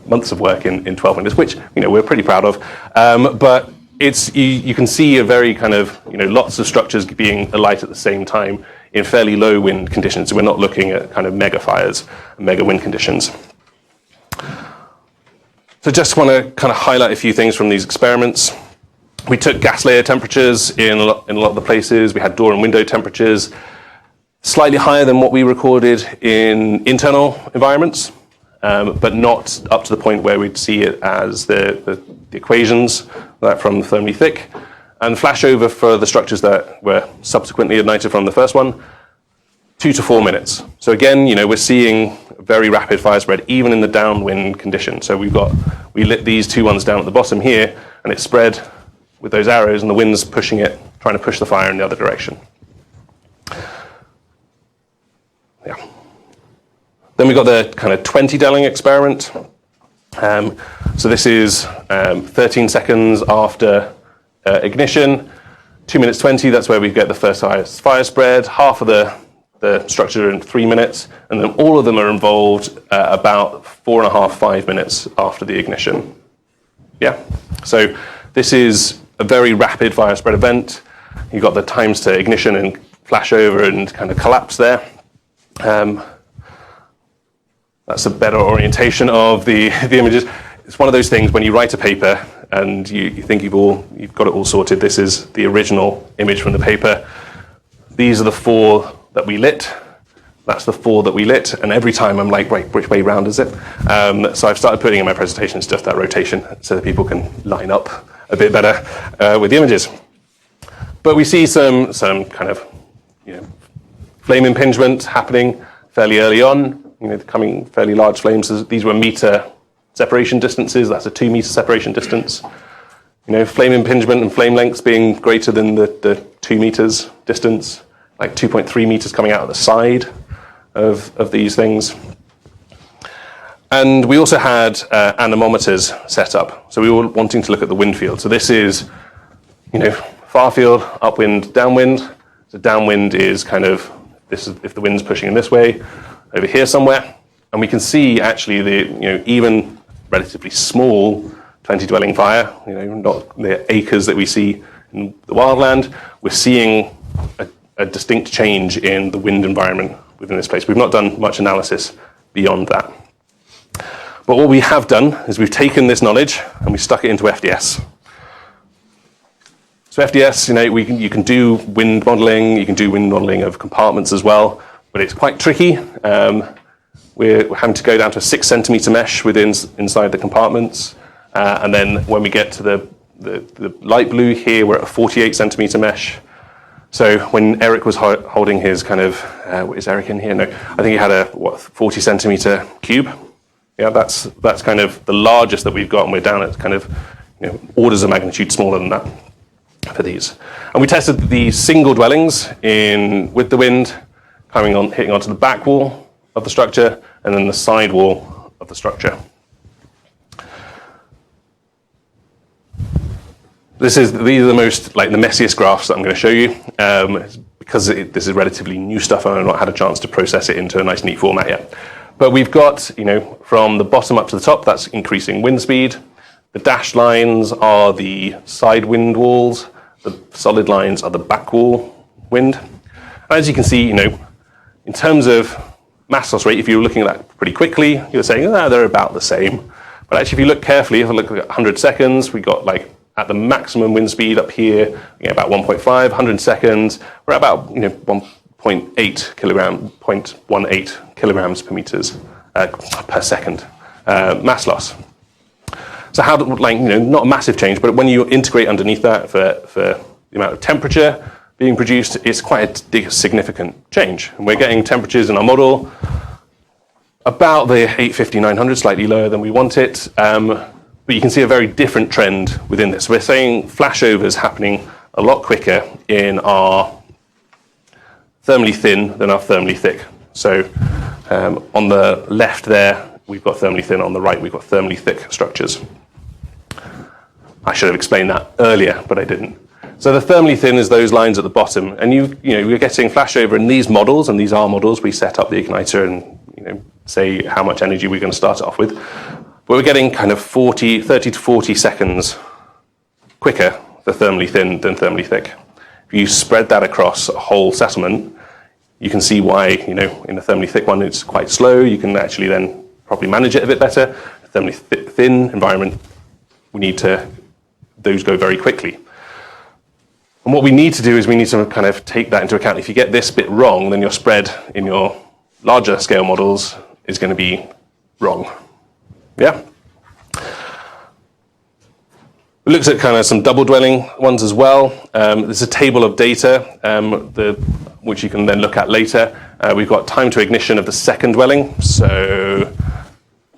months of work in 12 minutes, which we're pretty proud of. But it's you can see a very kind of lots of structures being alight at the same time in fairly low wind conditions. So we're not looking at kind of mega fires, mega wind conditions. So just want to kind of highlight a few things from these experiments. We took gas layer temperatures in a lot of the places. We had door and window temperatures slightly higher than what we recorded in internal environments, but not up to the point where we'd see it as the equations from thermally thick. And flashover for the structures that were subsequently ignited from the first one, 2 to 4 minutes. So again, we're seeing very rapid fire spread even in the downwind condition. So we lit these 2 ones down at the bottom here, and it spread with those arrows, and the wind's pushing it, trying to push the fire in the other direction. Yeah. Then we got the kind of 20-dwelling experiment. So this is 13 seconds after ignition, 2 minutes 20. That's where we get the first fire spread. Half of the structure in 3 minutes, and then all of them are involved about 4.5-5 minutes after the ignition. Yeah. So this is a very rapid fire spread event. You've got the times to ignition and flashover and kind of collapse there. That's a better orientation of the images. It's one of those things when you write a paper and you think you've got it all sorted. This is the original image from the paper. These are the 4 that we lit. That's the 4 that we lit. And every time I'm like, right, which way round is it? So I've started putting in my presentations just that rotation so that people can line up a bit better with the images. But we see some kind of flame impingement happening fairly early on. Coming fairly large flames. These were meter separation distances. That's a 2 meter separation distance. Flame impingement and flame lengths being greater than the 2 meters distance, like 2.3 meters coming out of the side of these things. And we also had anemometers set up. So we were wanting to look at the wind field. So this is, far field, upwind, downwind. So downwind is kind of, this is if the wind's pushing in this way, over here somewhere. And we can see actually the, even relatively small 20-dwelling fire, not the acres that we see in the wildland. We're seeing a distinct change in the wind environment within this place. We've not done much analysis beyond that. But what we have done is we've taken this knowledge and we stuck it into FDS. So FDS, you can do wind modeling, you can do wind modeling of compartments as well, but it's quite tricky. We're having to go down to a 6 centimeter mesh inside the compartments. And then when we get to the light blue here, we're at a 48 centimeter mesh. So when Eric was holding his kind of, is Eric in here? No, I think he had a 40 centimeter cube. Yeah, that's kind of the largest that we've got, and we're down at kind of orders of magnitude smaller than that for these. And we tested the single dwellings with the wind hitting onto the back wall of the structure and then the side wall of the structure. These are the most, the messiest graphs that I'm going to show you, because this is relatively new stuff and I've not had a chance to process it into a nice neat format yet. But we've got, from the bottom up to the top, that's increasing wind speed. The dashed lines are the side wind walls. The solid lines are the back wall wind. As you can see, in terms of mass loss rate, if you're looking at that pretty quickly, you're saying, they're about the same. But actually, if you look carefully, if I look at 100 seconds, we got at the maximum wind speed up here, about 1.5, 100 seconds, we're at about 1.18 kilograms per meters per second mass loss. So how not a massive change, but when you integrate underneath that for the amount of temperature being produced, it's quite a significant change. And we're getting temperatures in our model about the 850, 900, slightly lower than we want it. But you can see a very different trend within this. We're saying flashovers happening a lot quicker in our thermally thin than our thermally thick. So on the left there, we've got thermally thin. On the right, we've got thermally thick structures. I should have explained that earlier, but I didn't. So the thermally thin is those lines at the bottom, and we're getting flashover in these models, and these are models. We set up the igniter and say how much energy we're going to start it off with. But we're getting kind of 30 to 40 seconds quicker for thermally thin than thermally thick. If you spread that across a whole settlement, you can see why, in the thermally thick one, it's quite slow. You can actually then probably manage it a bit better. The thermally thin environment, those go very quickly. And what we need to do is we need to kind of take that into account. If you get this bit wrong, then your spread in your larger scale models is going to be wrong. Yeah. We looked at kind of some double dwelling ones as well. There's a table of data which you can then look at later. We've got time to ignition of the second dwelling. So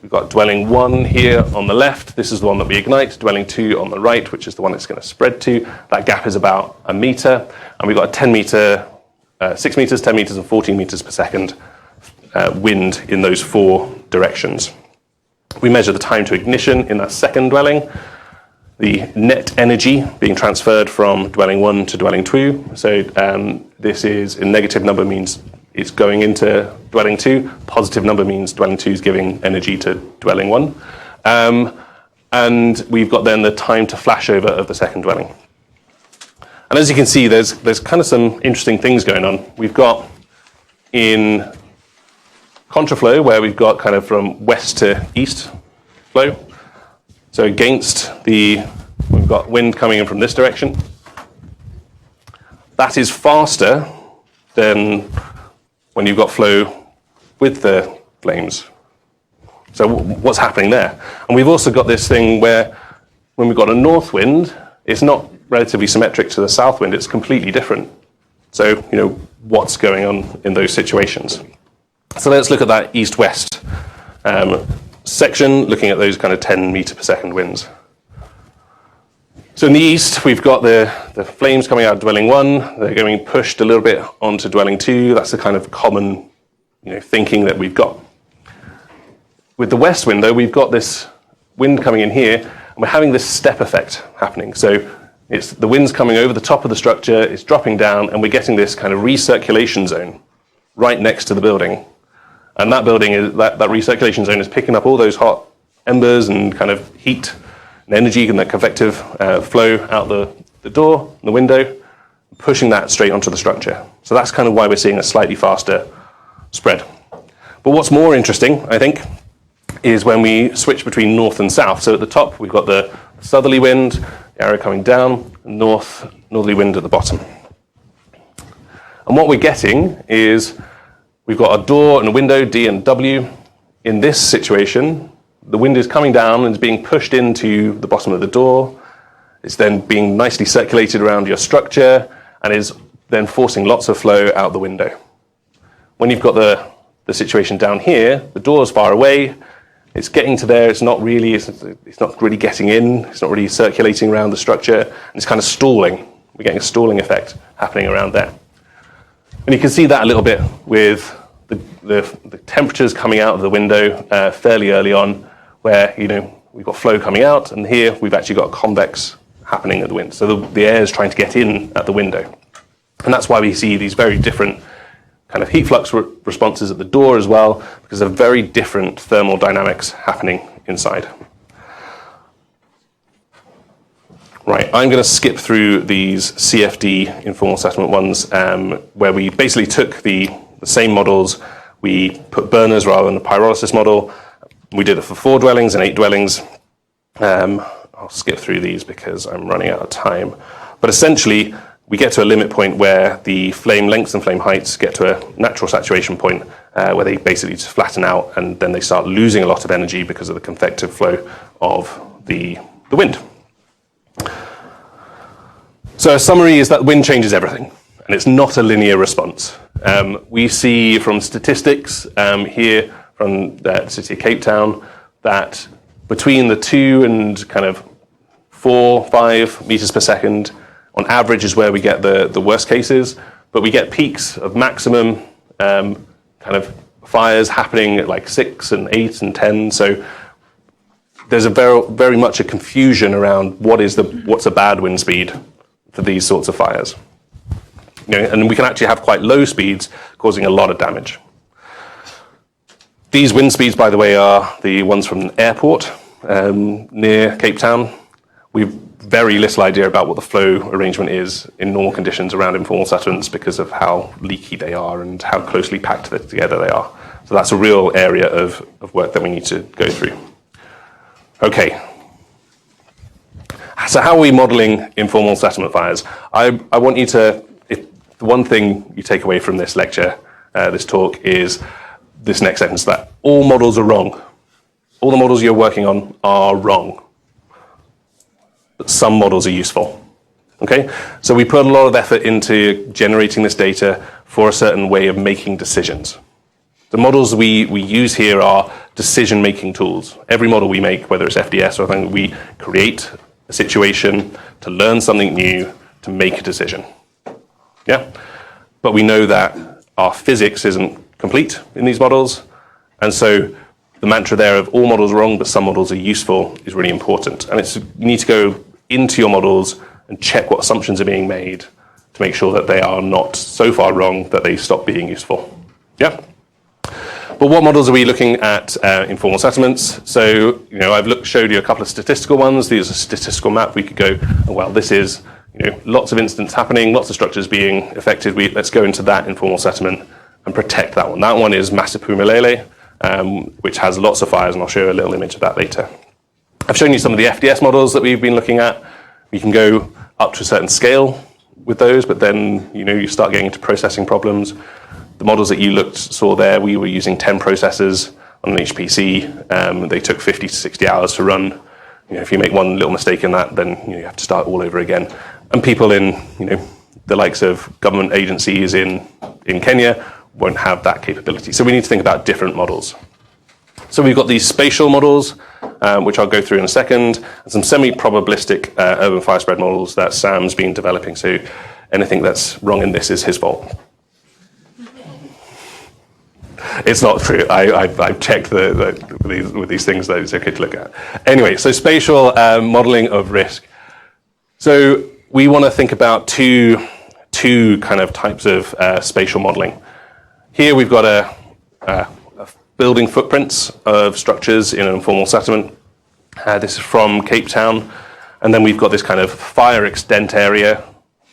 we've got dwelling 1 here on the left. This is the one that we ignite. Dwelling 2 on the right, which is the one it's going to spread to. That gap is about 1 meter. And we've got a 10 meter, 6 meters, 10 meters, and 14 meters per second wind in those 4 directions. We measure the time to ignition in that second dwelling, the net energy being transferred from dwelling 1 to dwelling 2. So this is a negative number means it's going into dwelling 2. Positive number means dwelling 2 is giving energy to dwelling 1. And we've got then the time to flashover of the second dwelling. And as you can see, there's kind of some interesting things going on. We've got in contraflow, where we've got kind of from west to east flow. So we've got wind coming in from this direction. That is faster than when you've got flow with the flames. So what's happening there? And we've also got this thing where when we've got a north wind, it's not relatively symmetric to the south wind, it's completely different. So, what's going on in those situations? So let's look at that east-west section, looking at those kind of 10 meter per second winds. So in the east, we've got the flames coming out of dwelling 1. They're getting pushed a little bit onto dwelling 2. That's the kind of common thinking that we've got. With the west wind, though, we've got this wind coming in here, and we're having this step effect happening. So it's the wind's coming over the top of the structure, it's dropping down, and we're getting this kind of recirculation zone right next to the building. And that building, that recirculation zone is picking up all those hot embers and kind of heat and energy and that convective flow out the door, the window, pushing that straight onto the structure. So that's kind of why we're seeing a slightly faster spread. But what's more interesting, I think, is when we switch between north and south. So at the top, we've got the southerly wind, the arrow coming down, northerly wind at the bottom. And what we're getting is we've got a door and a window, D and W. In this situation, the wind is coming down and is being pushed into the bottom of the door. It's then being nicely circulated around your structure and is then forcing lots of flow out the window. When you've got the situation down here, the door is far away, it's getting to there, it's not really getting in, it's not really circulating around the structure, and it's kind of stalling. We're getting a stalling effect happening around there. And you can see that a little bit with the temperatures coming out of the window fairly early on, where we've got flow coming out, and here we've actually got convex happening at the window. So the air is trying to get in at the window. And that's why we see these very different kind of heat flux responses at the door as well, because of very different thermal dynamics happening inside. Right, I'm going to skip through these CFD informal settlement ones, where we basically took the same models, we put burners rather than a pyrolysis model. We did it for 4 dwellings and 8 dwellings. I'll skip through these because I'm running out of time. But essentially, we get to a limit point where the flame lengths and flame heights get to a natural saturation point where they basically just flatten out, and then they start losing a lot of energy because of the convective flow of the wind. So a summary is that wind changes everything, and it's not a linear response. We see from statistics here from the city of Cape Town that between the 2 and kind of 4, 5 meters per second on average is where we get the worst cases, but we get peaks of maximum kind of fires happening at like 6 and 8 and 10. So there's a very much a confusion around what's a bad wind speed for these sorts of fires. And we can actually have quite low speeds causing a lot of damage. These wind speeds, by the way, are the ones from an airport near Cape Town. We've very little idea about what the flow arrangement is in normal conditions around informal settlements because of how leaky they are and how closely packed together they are. So that's a real area of work that we need to go through. Okay. So how are we modeling informal settlement fires? I want you to, the one thing you take away from this lecture, this talk, is this next sentence, that all models are wrong. All the models you're working on are wrong. But some models are useful. Okay? So we put a lot of effort into generating this data for a certain way of making decisions. The models we use here are decision-making tools. Every model we make, whether it's FDS or something, we create a situation to learn something new, to make a decision. Yeah? But we know that our physics isn't complete in these models, and so the mantra there of all models are wrong, but some models are useful is really important. And you need to go into your models and check what assumptions are being made to make sure that they are not so far wrong that they stop being useful. Yeah? But what models are we looking at informal settlements? So, I've showed you a couple of statistical ones. These are a statistical map. We could go, oh, well, this is, lots of incidents happening, lots of structures being affected. Let's go into that informal settlement and protect that one. That one is Masiphumelele, which has lots of fires, and I'll show you a little image of that later. I've shown you some of the FDS models that we've been looking at. We can go up to a certain scale with those, but then, you start getting into processing problems. The models that you saw there, we were using 10 processors on an HPC. They took 50 to 60 hours to run. If you make one little mistake in that, then you have to start all over again. And people in the likes of government agencies in Kenya won't have that capability. So we need to think about different models. So we've got these spatial models, which I'll go through in a second, and some semi-probabilistic urban fire spread models that Sam's been developing. So anything that's wrong in this is his fault. It's not true. I've checked with these things that it's okay to look at. Anyway, so spatial modeling of risk. So we want to think about two kind of types of spatial modeling. Here we've got a building footprints of structures in an informal settlement. This is from Cape Town. And then we've got this kind of fire extent area.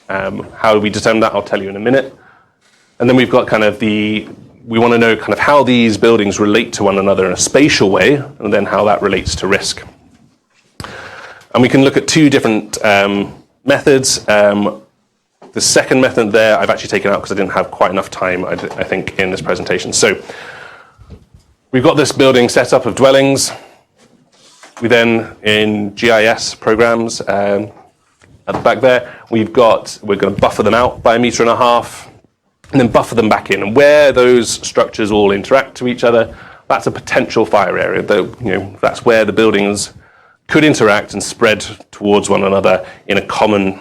How do we determine that? I'll tell you in a minute. And then we've got kind of we want to know kind of how these buildings relate to one another in a spatial way, and then how that relates to risk. And we can look at 2 different methods. The second method there, I've actually taken out because I didn't have quite enough time, I think, in this presentation. So we've got this building set up of dwellings. We then, in GIS programs, at the back there, we're going to buffer them out by 1.5 meters, and then buffer them back in. And where those structures all interact to each other, that's a potential fire area. That's where the buildings could interact and spread towards one another in a common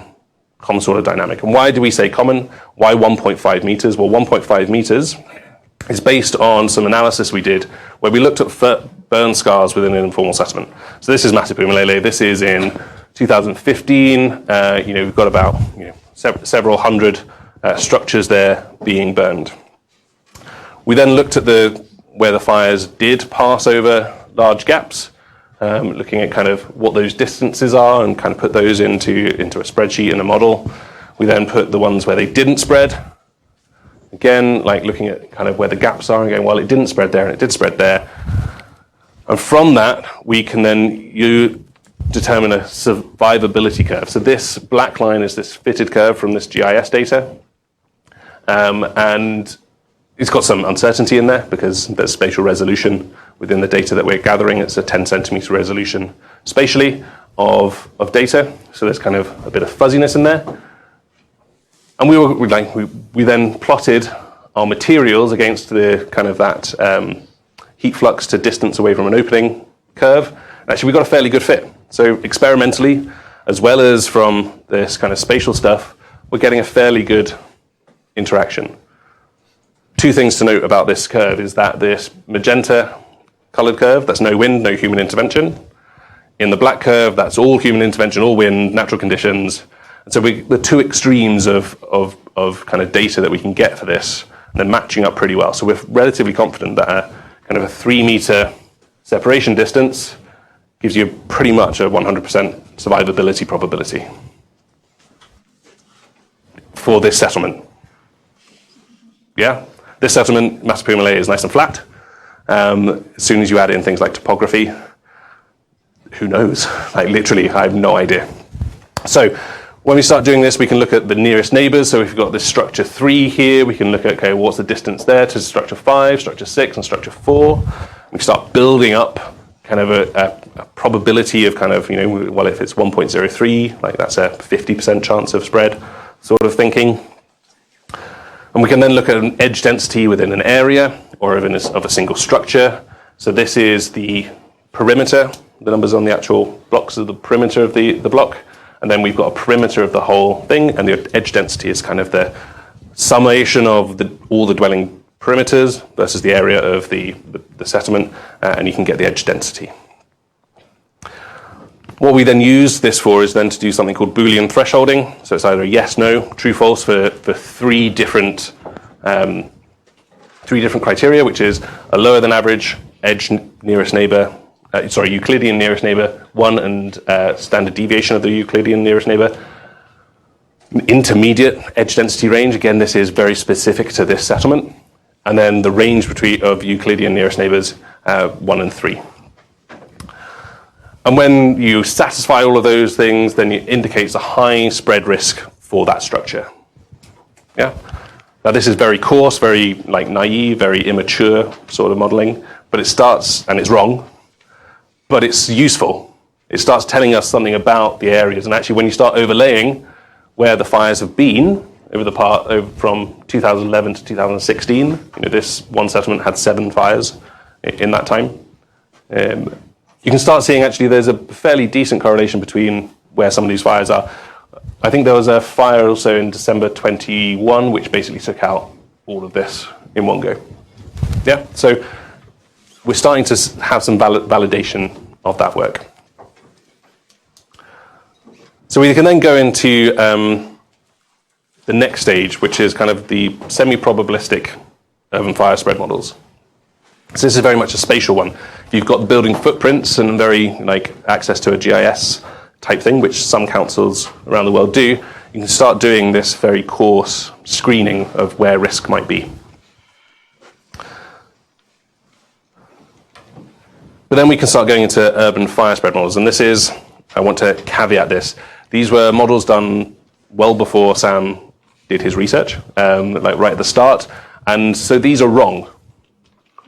sort of dynamic. And why do we say common? Why 1.5 meters? Well, 1.5 meters is based on some analysis we did where we looked at burn scars within an informal settlement. So this is Masipumalele. This is in 2015. We've got about several hundred structures there being burned. We then looked at where the fires did pass over large gaps, looking at kind of what those distances are and kind of put those into a spreadsheet and a model. We then put the ones where they didn't spread. Again, like looking at kind of where the gaps are and going, well, it didn't spread there and it did spread there. And from that, we can then determine a survivability curve. So this black line is this fitted curve from this GIS data. And it's got some uncertainty in there because there's spatial resolution within the data that we're gathering. It's a 10 centimeter resolution spatially of data. So there's kind of a bit of fuzziness in there. And we then plotted our materials against the kind of that heat flux to distance away from an opening curve. And actually, we got a fairly good fit. So experimentally, as well as from this kind of spatial stuff, we're getting a fairly good interaction. Two things to note about this curve is that this magenta colored curve, that's no wind, no human intervention. In the black curve, that's all human intervention, all wind, natural conditions. And so the two extremes of kind of data that we can get for this, they're matching up pretty well. So we're relatively confident that a kind of a 3 meter separation distance gives you pretty much a 100% survivability probability for this settlement. Yeah, this settlement, Masipumalele, is nice and flat. As soon as you add in things like topography, who knows? Like literally, I have no idea. So when we start doing this, we can look at the nearest neighbors. So if we've got this structure 3 here, we can look at, okay, what's the distance there to structure 5, structure 6, and structure 4. We start building up kind of a probability of kind of, well, if it's 1.03, like that's a 50% chance of spread sort of thinking. And we can then look at an edge density within an area or of a single structure. So this is the perimeter. The numbers on the actual blocks are the perimeter of the block. And then we've got a perimeter of the whole thing, and the edge density is kind of the summation of all the dwelling perimeters versus the area of the settlement, and you can get the edge density. What we then use this for is then to do something called Boolean thresholding. So it's either yes, no, true, false for 3 different criteria, which is a lower than average edge nearest neighbor, Euclidean nearest neighbor 1 and standard deviation of the Euclidean nearest neighbor. Intermediate edge density range, again, this is very specific to this settlement. And then the range of Euclidean nearest neighbors 1 and 3. And when you satisfy all of those things, then it indicates a high spread risk for that structure. Yeah. Now this is very coarse, very naive, very immature sort of modeling, but it starts, and it's wrong, but it's useful. It starts telling us something about the areas. And actually when you start overlaying where the fires have been over from 2011 to 2016, this one settlement had 7 fires in that time. You can start seeing actually there's a fairly decent correlation between where some of these fires are. I think there was a fire also in December 21, which basically took out all of this in one go. Yeah, so we're starting to have some validation of that work. So we can then go into the next stage, which is kind of the semi-probabilistic urban fire spread models. So this is very much a spatial one. You've got building footprints and very access to a GIS type thing, which some councils around the world do. You can start doing this very coarse screening of where risk might be. But then we can start going into urban fire spread models. And this is, I want to caveat this, these were models done well before Sam did his research, right at the start. And so these are wrong.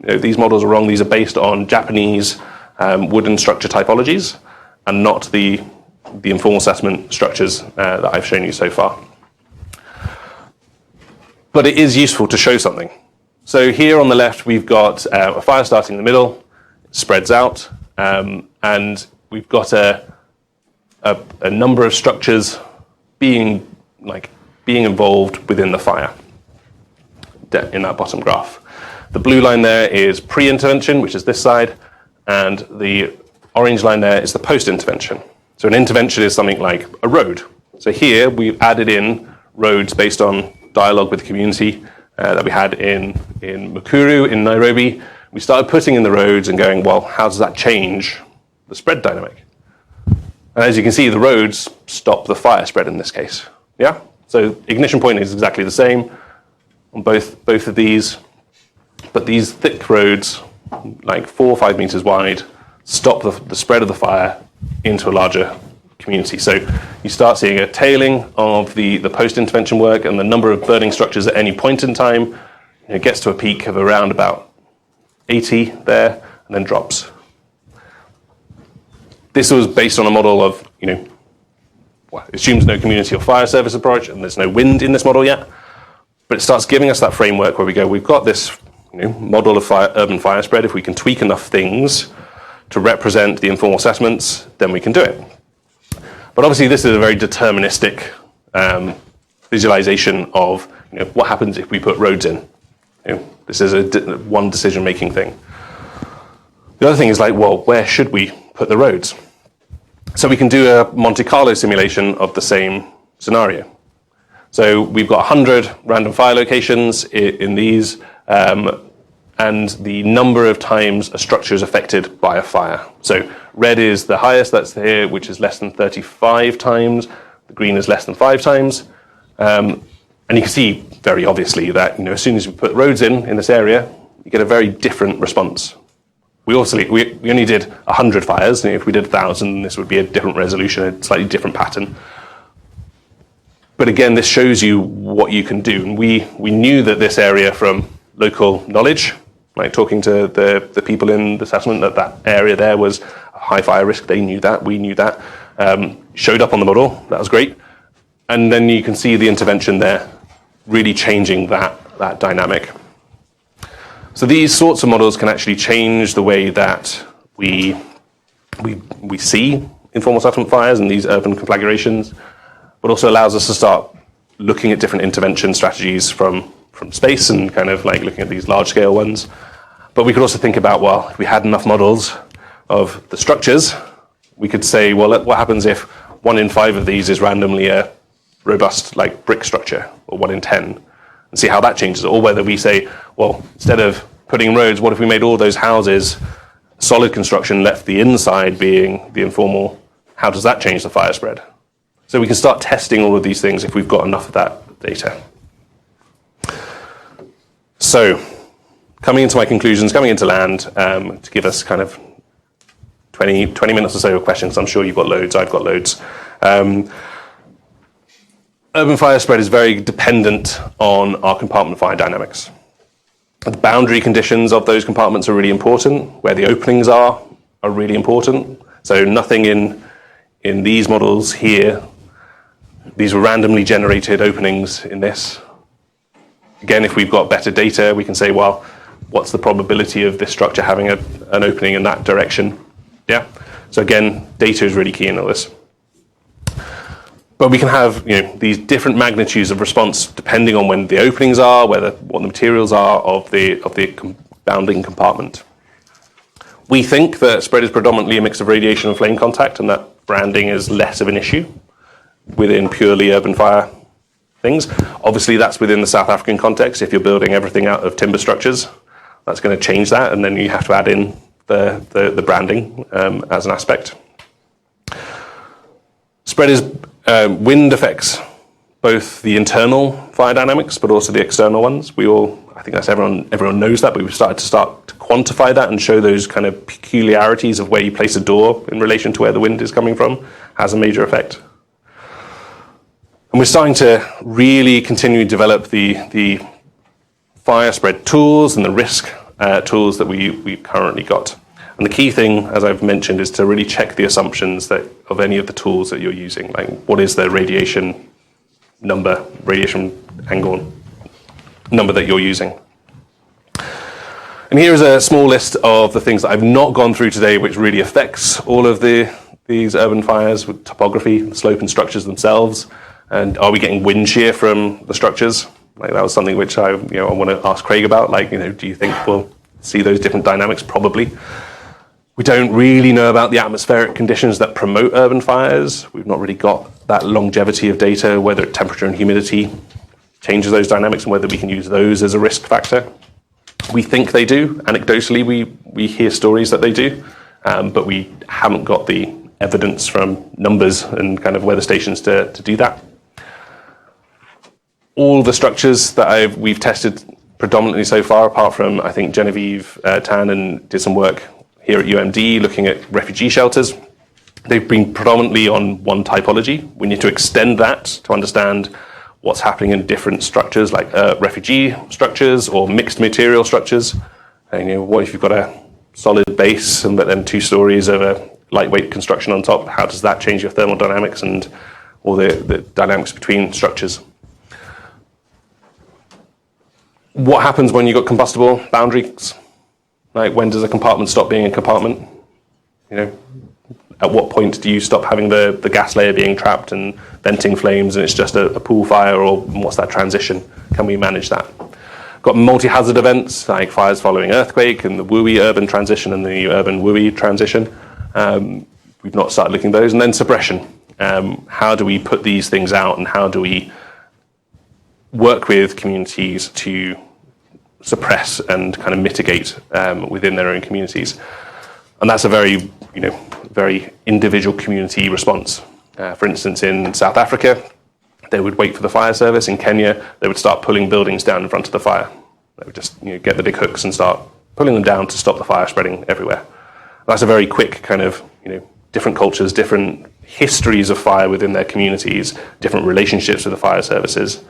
These models are wrong. These are based on Japanese wooden structure typologies and not the the informal assessment structures that I've shown you so far. But it is useful to show something. So here on the left, we've got a fire starting in the middle, it spreads out, and we've got a number of structures being involved within the fire in that bottom graph. The blue line there is pre-intervention, which is this side, and the orange line there is the post-intervention. So an intervention is something like a road. So here we've added in roads based on dialogue with the community that we had in Mukuru, in Nairobi. We started putting in the roads and going, well, how does that change the spread dynamic? And as you can see, the roads stop the fire spread in this case. Yeah? So ignition point is exactly the same on both of these, but these thick roads, like 4 or 5 meters wide, stop the spread of the fire into a larger community. So you start seeing a tailing of the post-intervention work, and the number of burning structures at any point in time gets to a peak of around about 80 there, and then drops. This was based on a model of, assumes no community or fire service approach, and there's no wind in this model yet. But it starts giving us that framework where we go, we've got this model of urban fire spread. If we can tweak enough things to represent the informal assessments, then we can do it. But obviously this is a very deterministic visualization of what happens if we put roads in. This is one decision-making thing. The other thing is well, where should we put the roads? So we can do a Monte Carlo simulation of the same scenario. So we've got 100 random fire locations in these, and the number of times a structure is affected by a fire. So red is the highest, that's here, which is less than 35 times. The green is less than 5 times. And you can see very obviously that as soon as we put roads in this area, you get a very different response. We only did 100 fires. If we did 1,000, this would be a different resolution, a slightly different pattern. But again, this shows you what you can do. And we knew that this area from local knowledge, like talking to the people in the assessment, that area there was a high fire risk. They knew that, we knew that. Showed up on the model, that was great. And then you can see the intervention there really changing that dynamic. So these sorts of models can actually change the way that we see informal settlement fires and these urban conflagrations, but also allows us to start looking at different intervention strategies from space and kind of looking at these large-scale ones. But we could also think about, well, if we had enough models of the structures, we could say, well, what happens if 1 in 5 of these is randomly a robust brick structure, or 1 in 10, and see how that changes. Or whether we say, well, instead of putting roads, what if we made all those houses solid construction, left the inside being the informal? How does that change the fire spread? So we can start testing all of these things if we've got enough of that data. So, coming into my conclusions, coming into land, to give us kind of 20 minutes or so of questions. I'm sure you've got loads, I've got loads. Urban fire spread is very dependent on our compartment fire dynamics. The boundary conditions of those compartments are really important. Where the openings are really important. So nothing in these models here, these were randomly generated openings in this. Again, if we've got better data, we can say, well, what's the probability of this structure having an opening in that direction? Yeah. So again, data is really key in all this. But we can have these different magnitudes of response depending on when the openings are, what the materials are of the bounding compartment. We think that spread is predominantly a mix of radiation and flame contact, and that branding is less of an issue within purely urban fire things. Obviously, that's within the South African context. If you're building everything out of timber structures, that's going to change that, and then you have to add in the branding as an aspect. Spread is wind affects both the internal fire dynamics, but also the external ones. I think that's everyone knows that, but we've started to quantify that and show those kind of peculiarities of where you place a door in relation to where the wind is coming from has a major effect. And we're starting to really continue to develop the fire spread tools and the risk tools that we've currently got. And the key thing, as I've mentioned, is to really check the assumptions that of any of the tools that you're using? Like, what is the radiation angle number that you're using? And here is a small list of the things that I've not gone through today, which really affects all of these urban fires, with topography, the slope and structures themselves. And are we getting wind shear from the structures? Like, that was something which I want to ask Craig about. Like, do you think we'll see those different dynamics? Probably. We don't really know about the atmospheric conditions that promote urban fires. We've not really got that longevity of data, whether temperature and humidity changes those dynamics and whether we can use those as a risk factor. We think they do. Anecdotally, we hear stories that they do, but we haven't got the evidence from numbers and kind of weather stations to do that. All the structures that we've tested predominantly so far, apart from, I think, Genevieve Tan and did some work here at UMD looking at refugee shelters. They've been predominantly on one typology. We need to extend that to understand what's happening in different structures, like refugee structures or mixed material structures. And, what if you've got a solid base but then 2 stories of a lightweight construction on top? How does that change your thermal dynamics and all the dynamics between structures? What happens when you've got combustible boundaries? Like, when does a compartment stop being a compartment? At what point do you stop having the gas layer being trapped and venting flames and it's just a pool fire, or what's that transition? Can we manage that? Got multi-hazard events like fires following earthquake and the WUI urban transition and the urban WUI transition. We've not started looking at those. And then suppression. How do we put these things out and how do we work with communities to suppress and kind of mitigate within their own communities? And that's a very, very individual community response. For instance, in South Africa, they would wait for the fire service. In Kenya, they would start pulling buildings down in front of the fire. They would just get the big hooks and start pulling them down to stop the fire spreading everywhere. And that's a very quick kind of, different cultures, different histories of fire within their communities, different relationships with the fire services,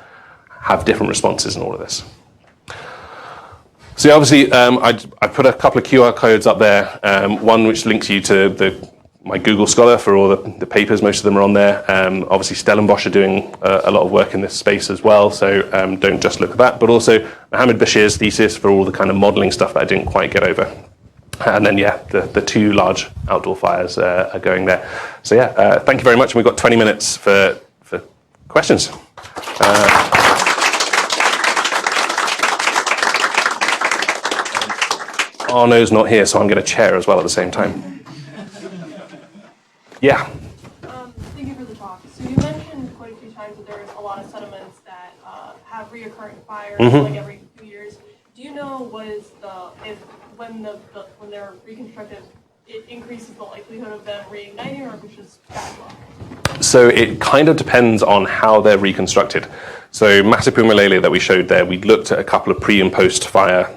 have different responses in all of this. So obviously, I put a couple of QR codes up there, one which links you to my Google Scholar for all the papers. Most of them are on there. Obviously, Stellenbosch are doing a lot of work in this space as well, so don't just look at that. But also, Mohammed Bashir's thesis for all the kind of modelling stuff that I didn't quite get over. And then, the 2 large outdoor fires are going there. So thank you very much. And we've got 20 minutes for questions. Arno's not here, so I'm going to chair as well at the same time. Yeah. Thank you for the talk. So you mentioned quite a few times that there's a lot of sediments that have reoccurring fires like every few years. Do you know when they're reconstructed, it increases the likelihood of them reigniting, or if it's just bad luck? So it kind of depends on how they're reconstructed. So Masipumalele that we showed there, we looked at a couple of pre and post fire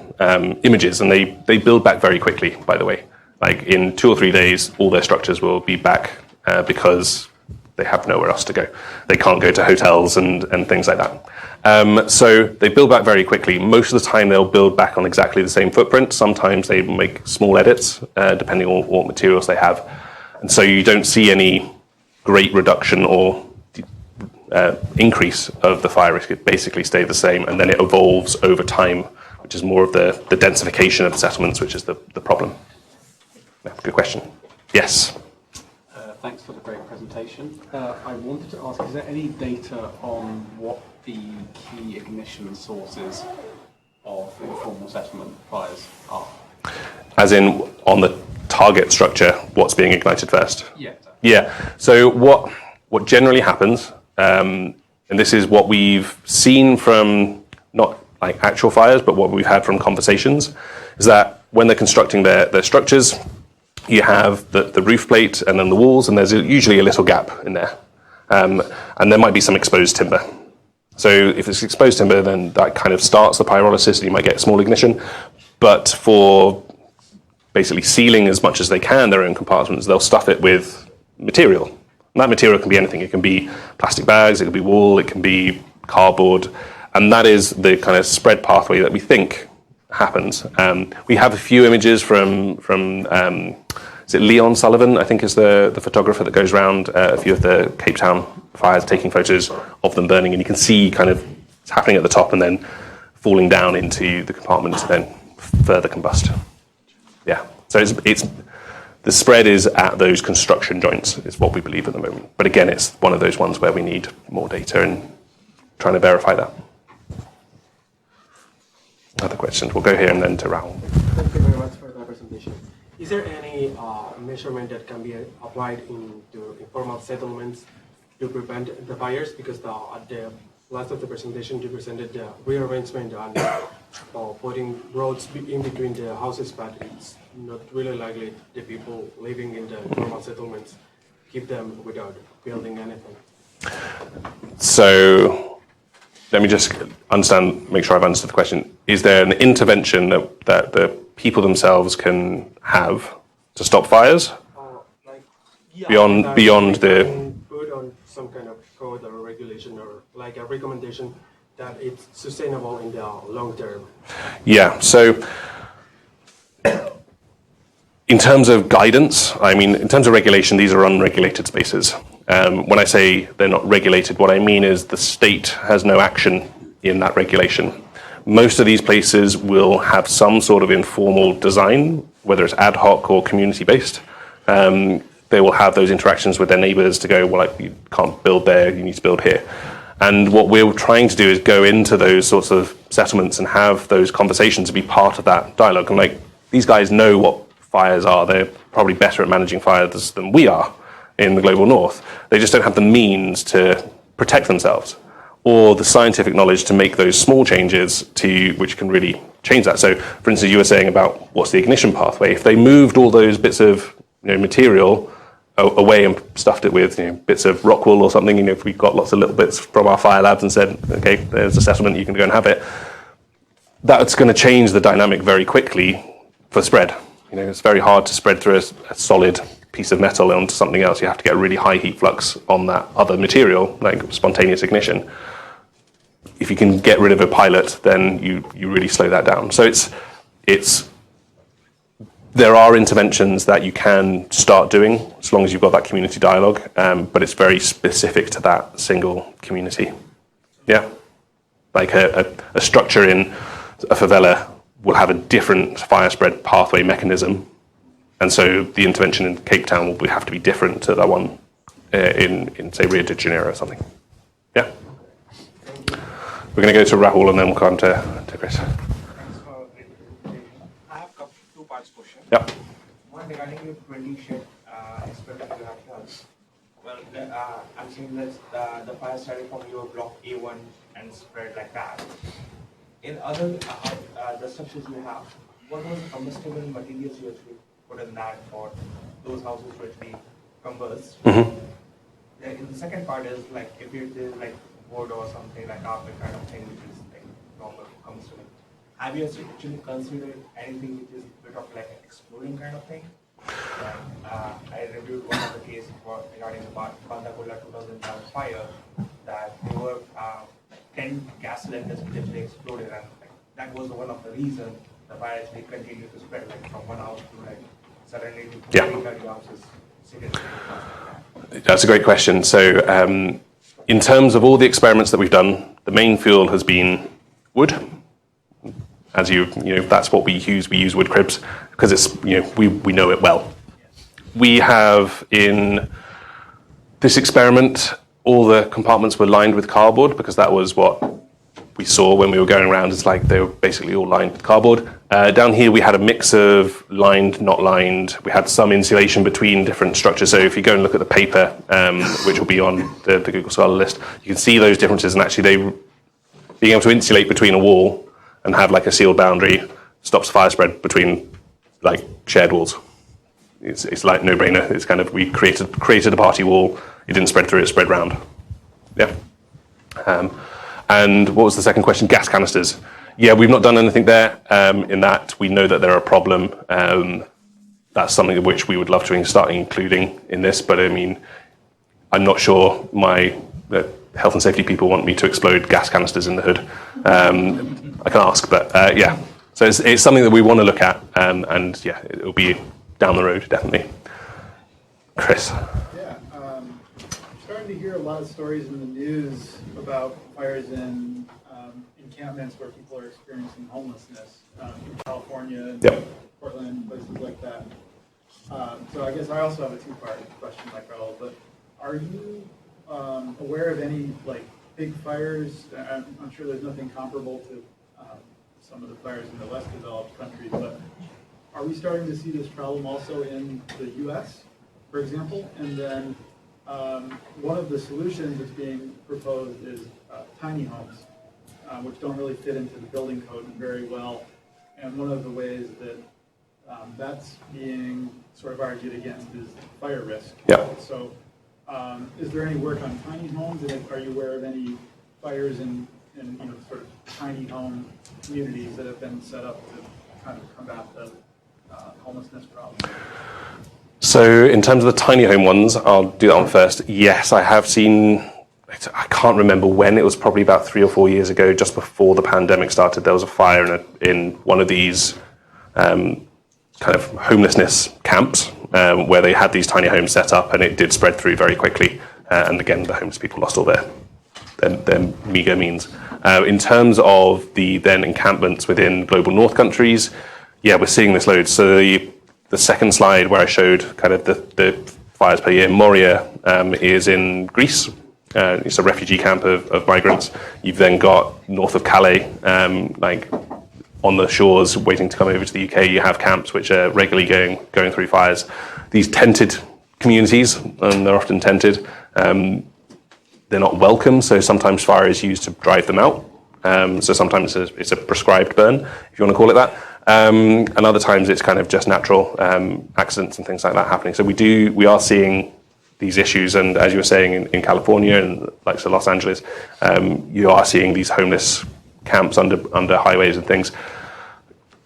images, and they build back very quickly, by the way. Like, in 2 or 3 days, all their structures will be back because they have nowhere else to go. They can't go to hotels and things like that. So they build back very quickly. Most of the time, they'll build back on exactly the same footprint. Sometimes they make small edits, depending on what materials they have. And so you don't see any great reduction or increase of the fire risk. It basically stays the same, and then it evolves over time, which is more of the densification of the settlements, which is the problem. Yeah, good question. Yes? Thanks for the great presentation. I wanted to ask, is there any data on what the key ignition sources of informal settlement fires are? As in, on the target structure, what's being ignited first? Yeah. Yeah. So what generally happens, and this is what we've seen from not like actual fires, but what we've had from conversations, is that when they're constructing their structures, you have the roof plate and then the walls, and there's usually a little gap in there. And there might be some exposed timber. So if it's exposed timber, then that kind of starts the pyrolysis, and you might get a small ignition. But for basically sealing as much as they can their own compartments, they'll stuff it with material. And that material can be anything. It can be plastic bags, it can be wool, it can be cardboard. And that is the kind of spread pathway that we think happens. We have a few images from is it Leon Sullivan, I think is the photographer that goes around a few of the Cape Town fires, taking photos of them burning, and you can see kind of it's happening at the top and then falling down into the compartment to then further combust. Yeah, so it's the spread is at those construction joints, is what we believe at the moment. But again, it's one of those ones where we need more data and trying to verify that. Other questions? We'll go here and then to Rahul. Thank you very much for the presentation. Is there any measurement that can be applied into informal settlements to prevent the fires? Because at the last of the presentation, you presented the rearrangement and putting roads in between the houses, but it's not really likely the people living in the informal settlements keep them without building anything. So let me just make sure I've understood the question. Is there an intervention that the people themselves can have to stop fires? Beyond the... Put on some kind of code or regulation or like a recommendation that it's sustainable in the long term. Yeah, so in terms of guidance, I mean, in terms of regulation, these are unregulated spaces. When I say they're not regulated, what I mean is the state has no action in that regulation. Most of these places will have some sort of informal design, whether it's ad hoc or community-based. They will have those interactions with their neighbors to go, well, like, you can't build there, you need to build here. And what we're trying to do is go into those sorts of settlements and have those conversations and be part of that dialogue. And like, these guys know what fires are. They're probably better at managing fires than we are in the global north. They just don't have the means to protect themselves or the scientific knowledge to make those small changes which can really change that. So, for instance, you were saying about what's the ignition pathway. If they moved all those bits of material away and stuffed it with bits of rock wool or something, if we got lots of little bits from our fire labs and said, okay, there's a settlement, you can go and have it, that's going to change the dynamic very quickly for spread. It's very hard to spread through a solid piece of metal onto something else. You have to get a really high heat flux on that other material, like spontaneous ignition. If you can get rid of a pilot, then you really slow that down. So there are interventions that you can start doing as long as you've got that community dialogue, but it's very specific to that single community. Yeah, like a structure in a favela will have a different fire spread pathway mechanism, and so the intervention in Cape Town will have to be different to that one in say Rio de Janeiro or something. Yeah. We're going to go to Rahul and then we'll come to Chris. Thanks for the presentation. I have two parts question. Yep. One regarding your 20 shed experiment you have done. Well, I'm seeing that the fire started from your block A1 and spread like that. In other the structures you have, what was the combustible materials you actually put in that for those houses to actually combust? In the second part is like if it is like wood or something like carpet kind of thing, which is like normal combustible. Have you actually considered anything which is a bit of like an exploding kind of thing? I reviewed one of the cases regarding the Bandakola 2007 fire that there were 10 gas cylinders which actually exploded, and that was one of the reasons the fire actually continued to spread, like from one house to like suddenly to 30 houses. That's a great question. So in terms of all the experiments that we've done, the main fuel has been wood. As that's what we use. We use wood cribs because it's we know it well. We have in this experiment all the compartments were lined with cardboard because that was what we saw when we were going around. It's like they were basically all lined with cardboard. Down here we had a mix of lined, not lined. We had some insulation between different structures. So if you go and look at the paper, which will be on the Google Scholar list, you can see those differences. And actually, being able to insulate between a wall and have like a sealed boundary stops fire spread between like shared walls. It's like no-brainer. It's kind of we created a party wall. It didn't spread through; it spread round. Yeah. And what was the second question? Gas canisters. Yeah, we've not done anything there. In that, we know that they're a problem. That's something which we would love to start including in this. But I mean, I'm not sure my health and safety people want me to explode gas canisters in the hood. I can ask, but yeah. So it's something that we want to look at, and yeah, it'll be down the road, definitely. Chris. Yeah, starting to hear a lot of stories in the news about fires in encampments where people are experiencing homelessness in California and Yep. Portland, places like that. So I guess I also have a two-part question, like Raul, but are you aware of any like big fires? I'm sure there's nothing comparable to some of the fires in the less developed countries, but are we starting to see this problem also in the U.S., for example? And then one of the solutions that's being proposed is tiny homes, which don't really fit into the building code very well. And one of the ways that that's being sort of argued against is fire risk. Yeah. So is there any work on tiny homes? And are you aware of any fires in sort of tiny home communities that have been set up to kind of combat the homelessness problem? So in terms of the tiny home ones, I'll do that one first. Yes, I have seen, I can't remember when, it was probably about 3 or 4 years ago, just before the pandemic started, there was a fire in one of these kind of homelessness camps where they had these tiny homes set up, and it did spread through very quickly. And again, the homeless people lost all their meager means. In terms of the then encampments within global north countries, yeah, we're seeing this loads. So the second slide where I showed kind of the fires per year, Moria is in Greece. It's a refugee camp of migrants. You've then got north of Calais, like on the shores waiting to come over to the UK, you have camps which are regularly going through fires. These tented communities, and they're often tented, they're not welcome, so sometimes fire is used to drive them out. So sometimes it's a prescribed burn, if you want to call it that. And other times it's kind of just natural accidents and things like that happening. So we are seeing these issues, and as you were saying, in California and like so Los Angeles, you are seeing these homeless camps under highways and things.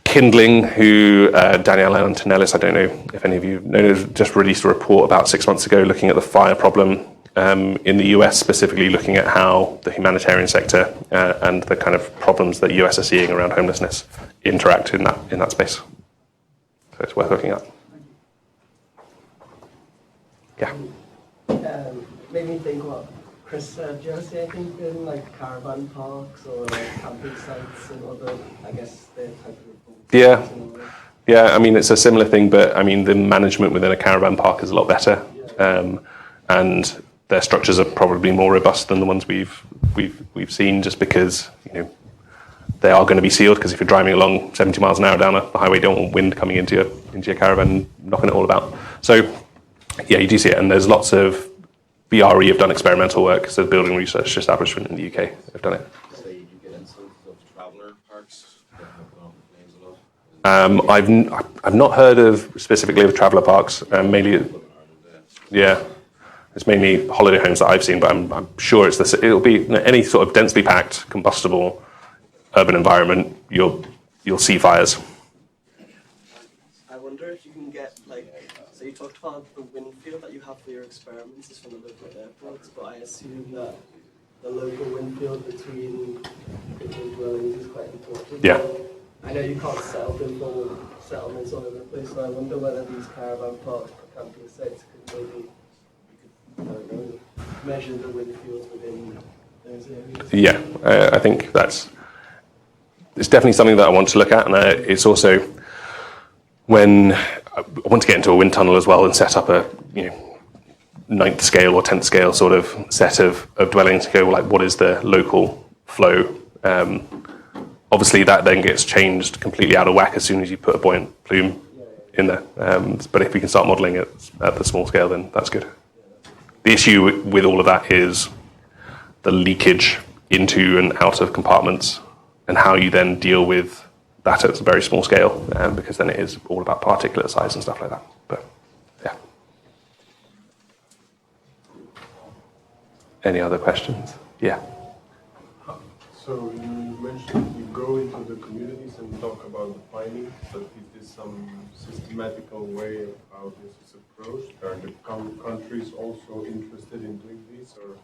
Kindling, who Danielle Antonellis, I don't know if any of you know, just released a report about 6 months ago looking at the fire problem in the US, specifically looking at how the humanitarian sector and the kind of problems that US are seeing around homelessness interact in that space. So it's worth looking at. Yeah. Made me think what Chris said. Do you ever see anything in like caravan parks or like camping sites and other, I guess, the type of... Yeah. Yeah, I mean, it's a similar thing, but I mean, the management within a caravan park is a lot better. And their structures are probably more robust than the ones we've seen, just because, you know, they are going to be sealed, because if you're driving along 70 miles an hour down a highway, you don't want wind coming into your caravan, knocking it all about. So, yeah, you do see it, and there's lots of BRE have done experimental work, so the Building Research Establishment in the UK have done it. So you do get instances of traveller parks that have gone off the flames a lot? I've not heard of specifically of traveller parks, mainly, yeah. It's mainly holiday homes that I've seen, but I'm sure it'll be any sort of densely packed, combustible urban environment, you'll see fires. I wonder if you can get, like, so you talked about the wind field that you have for your experiments is from the local airports, but I assume that the local wind field between dwellings is quite important. Yeah. I know you can't set up informal settlements all over the place, so I wonder whether these caravan parks or camping sites could maybe, I don't know, measure the wind fields within those areas. Yeah, I think it's definitely something that I want to look at, and it's also when I want to get into a wind tunnel as well and set up a 9th scale or 10th scale sort of set of dwellings to go, like, what is the local flow? Obviously that then gets changed completely out of whack as soon as you put a buoyant plume in there. But if we can start modelling it at the small scale, then that's good. The issue with all of that is the leakage into and out of compartments, and how you then deal with that at a very small scale, because then it is all about particulate size and stuff like that. But yeah. Any other questions? Yeah. So you mentioned you go into the communities and talk about the findings, but is this some systematical way of how this is approached? Are the countries also interested in doing this, or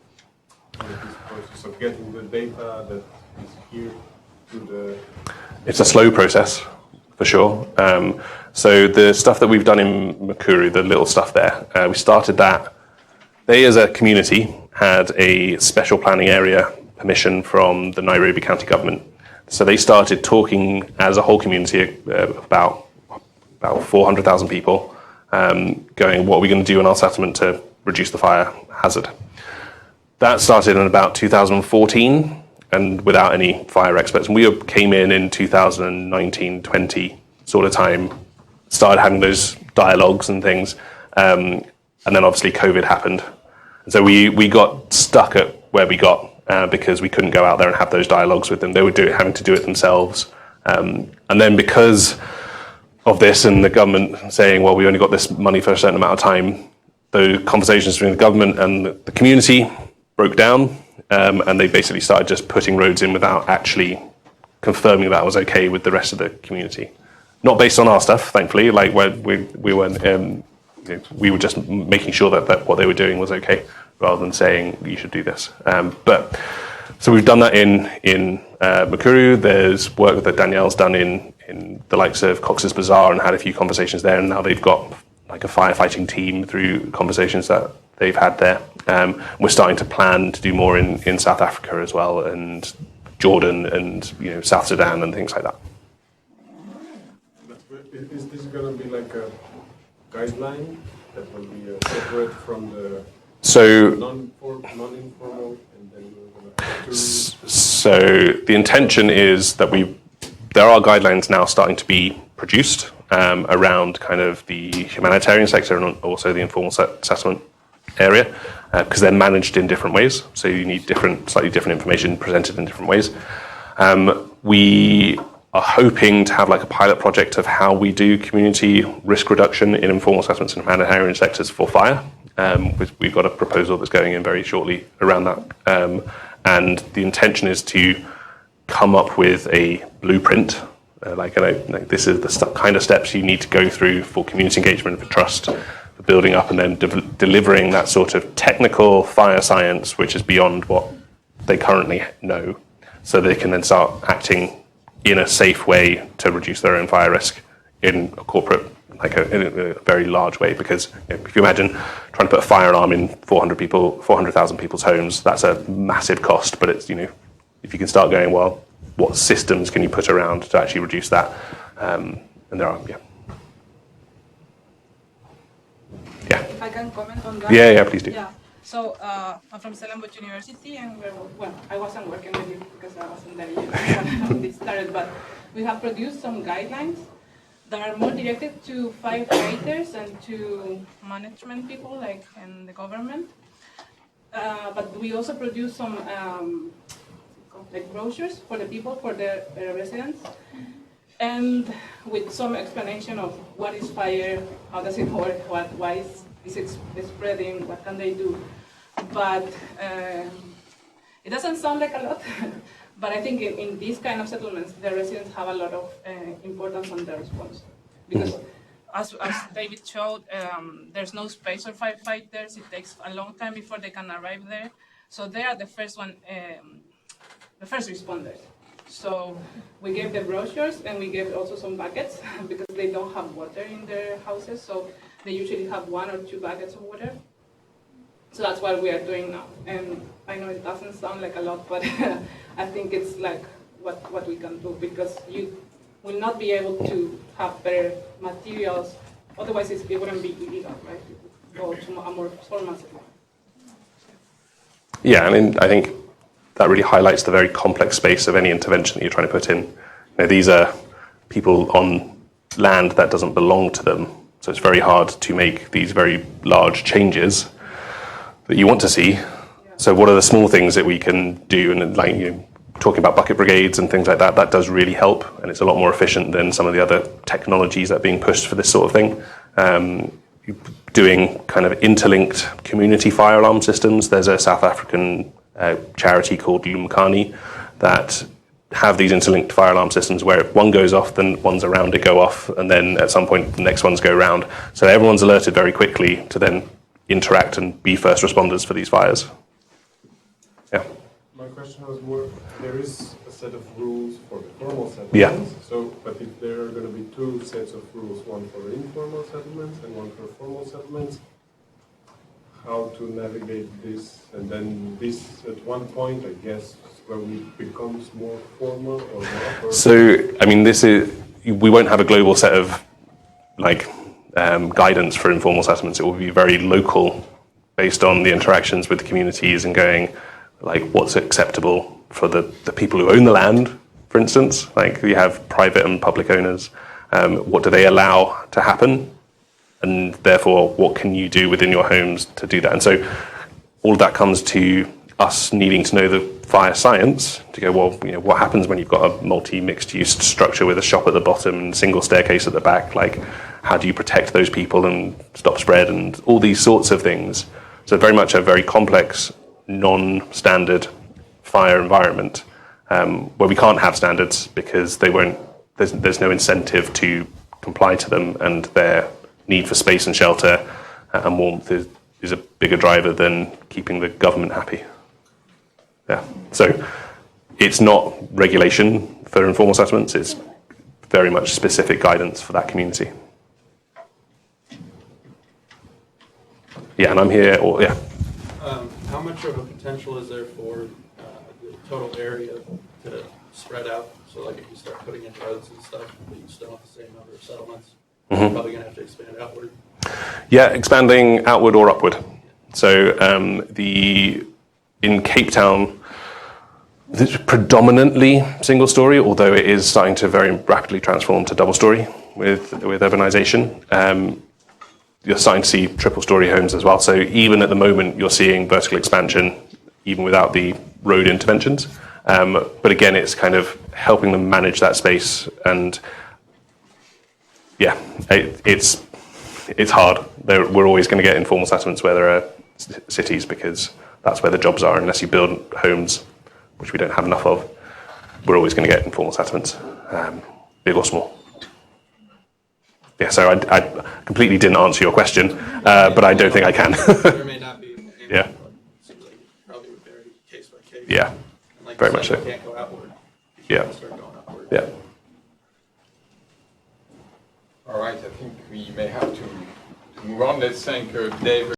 is this process of getting the data that is here to the... It's a slow process, for sure. So the stuff that we've done in Mukuru, the little stuff there, we started that. They, as a community, had a special planning area permission from the Nairobi County government. So they started talking as a whole community about 400,000 people, going, what are we going to do in our settlement to reduce the fire hazard? That started in about 2014, and without any fire experts. And we came in 2019-20 sort of time, started having those dialogues and things, and then obviously COVID happened. And so we got stuck at where we got because we couldn't go out there and have those dialogues with them. They were having to do it themselves. And then because of this and the government saying, well, we only got this money for a certain amount of time, the conversations between the government and the community broke down, and they basically started just putting roads in without actually confirming that was okay with the rest of the community. Not based on our stuff, thankfully. Like we weren't, we were just making sure that what they were doing was okay, rather than saying you should do this. But so we've done that in Mukuru. There's work that Danielle's done in the likes of Cox's Bazaar and had a few conversations there, and now they've got like a firefighting team through conversations that they've had there. We're starting to plan to do more in South Africa as well, and Jordan, and South Sudan and things like that. Is this going to be like a guideline that will be separate from the non-informal, and then we're going to have to... So the intention is that there are guidelines now starting to be produced around kind of the humanitarian sector and also the informal settlement area, because they're managed in different ways. So you need slightly different information presented in different ways. We are hoping to have like a pilot project of how we do community risk reduction in informal settlements and humanitarian sectors for fire. We've got a proposal that's going in very shortly around that. And the intention is to come up with a blueprint, this is the kind of steps you need to go through for community engagement, for trust, for building up, and then delivering that sort of technical fire science, which is beyond what they currently know, so they can then start acting in a safe way to reduce their own fire risk in a corporate, in a very large way. Because if you imagine trying to put a fire alarm in 400,000 people's homes, that's a massive cost. But it's, if you can start going, well, what systems can you put around to actually reduce that? And there are, yeah. If I can comment on that? Yeah, please do. Yeah. So I'm from Stellenbosch University, and I wasn't working with you because I wasn't there yet when this started, but we have produced some guidelines that are more directed to firefighters and to management people, like in the government. But we also produce some brochures for the people, for the residents, and with some explanation of what is fire, how does it work, why is it spreading, what can they do. But it doesn't sound like a lot, but I think in these kind of settlements, the residents have a lot of importance on their response. Because as David showed, there's no space for firefighters. It takes a long time before they can arrive there. So they are the first responders. So we gave the brochures, and we gave also some buckets because they don't have water in their houses. So they usually have 1 or 2 buckets of water. So that's what we are doing now. And I know it doesn't sound like a lot, but I think it's like what we can do, because you will not be able to have better materials. Otherwise, it wouldn't be illegal, right? It would go to a more formal settlement. Yeah, I think that really highlights the very complex space of any intervention that you're trying to put in. These are people on land that doesn't belong to them. So it's very hard to make these very large changes that you want to see. Yeah. So what are the small things that we can do? And talking about bucket brigades and things like that, that does really help. And it's a lot more efficient than some of the other technologies that are being pushed for this sort of thing. Doing kind of interlinked community fire alarm systems. There's a South African charity called Lumkani that have these interlinked fire alarm systems where if one goes off, then ones around it go off, and then at some point the next ones go around. So everyone's alerted very quickly to then interact and be first responders for these fires. Yeah. My question was more, there is a set of rules for the formal settlements. Yeah. So, but if there are going to be two sets of rules, one for informal settlements and one for formal settlements, how to navigate this? And then this, at one point, I guess, when it becomes more formal or not? Or So, I mean, we won't have a global set of guidance for informal settlements. It will be very local, based on the interactions with the communities and going, what's acceptable for the people who own the land, for instance. You have private and public owners. What do they allow to happen? And therefore, what can you do within your homes to do that? And so all of that comes to us needing to know the fire science to go, well, what happens when you've got a multi-mixed use structure with a shop at the bottom and single staircase at the back? How do you protect those people and stop spread and all these sorts of things? So very much a very complex, non-standard fire environment where we can't have standards because there's no incentive to comply to them, and their need for space and shelter and warmth is a bigger driver than keeping the government happy. Yeah. So it's not regulation for informal settlements, it's very much specific guidance for that community. Yeah, and I'm here, How much of a potential is there for the total area to spread out? So if you start putting in roads and stuff, but you still have the same number of settlements, you're probably going to have to expand outward. Yeah, expanding outward or upward. So in Cape Town, it's predominantly single story, although it is starting to very rapidly transform to double story with urbanization. You're starting to see triple story homes as well. So even at the moment, you're seeing vertical expansion, even without the road interventions. But again, it's kind of helping them manage that space. And yeah, it's hard. We're always going to get informal settlements where there are cities because that's where the jobs are. Unless you build homes, which we don't have enough of, we're always going to get informal settlements, big or small. Yeah, so I completely didn't answer your question, but I don't think I can. There may not be. Yeah. It seems like it probably would vary case by case. Yeah, And very much so. You can't go outward. Yeah. Start going upward. Yeah. All right, I think we may have to move on. Let's thank Dave.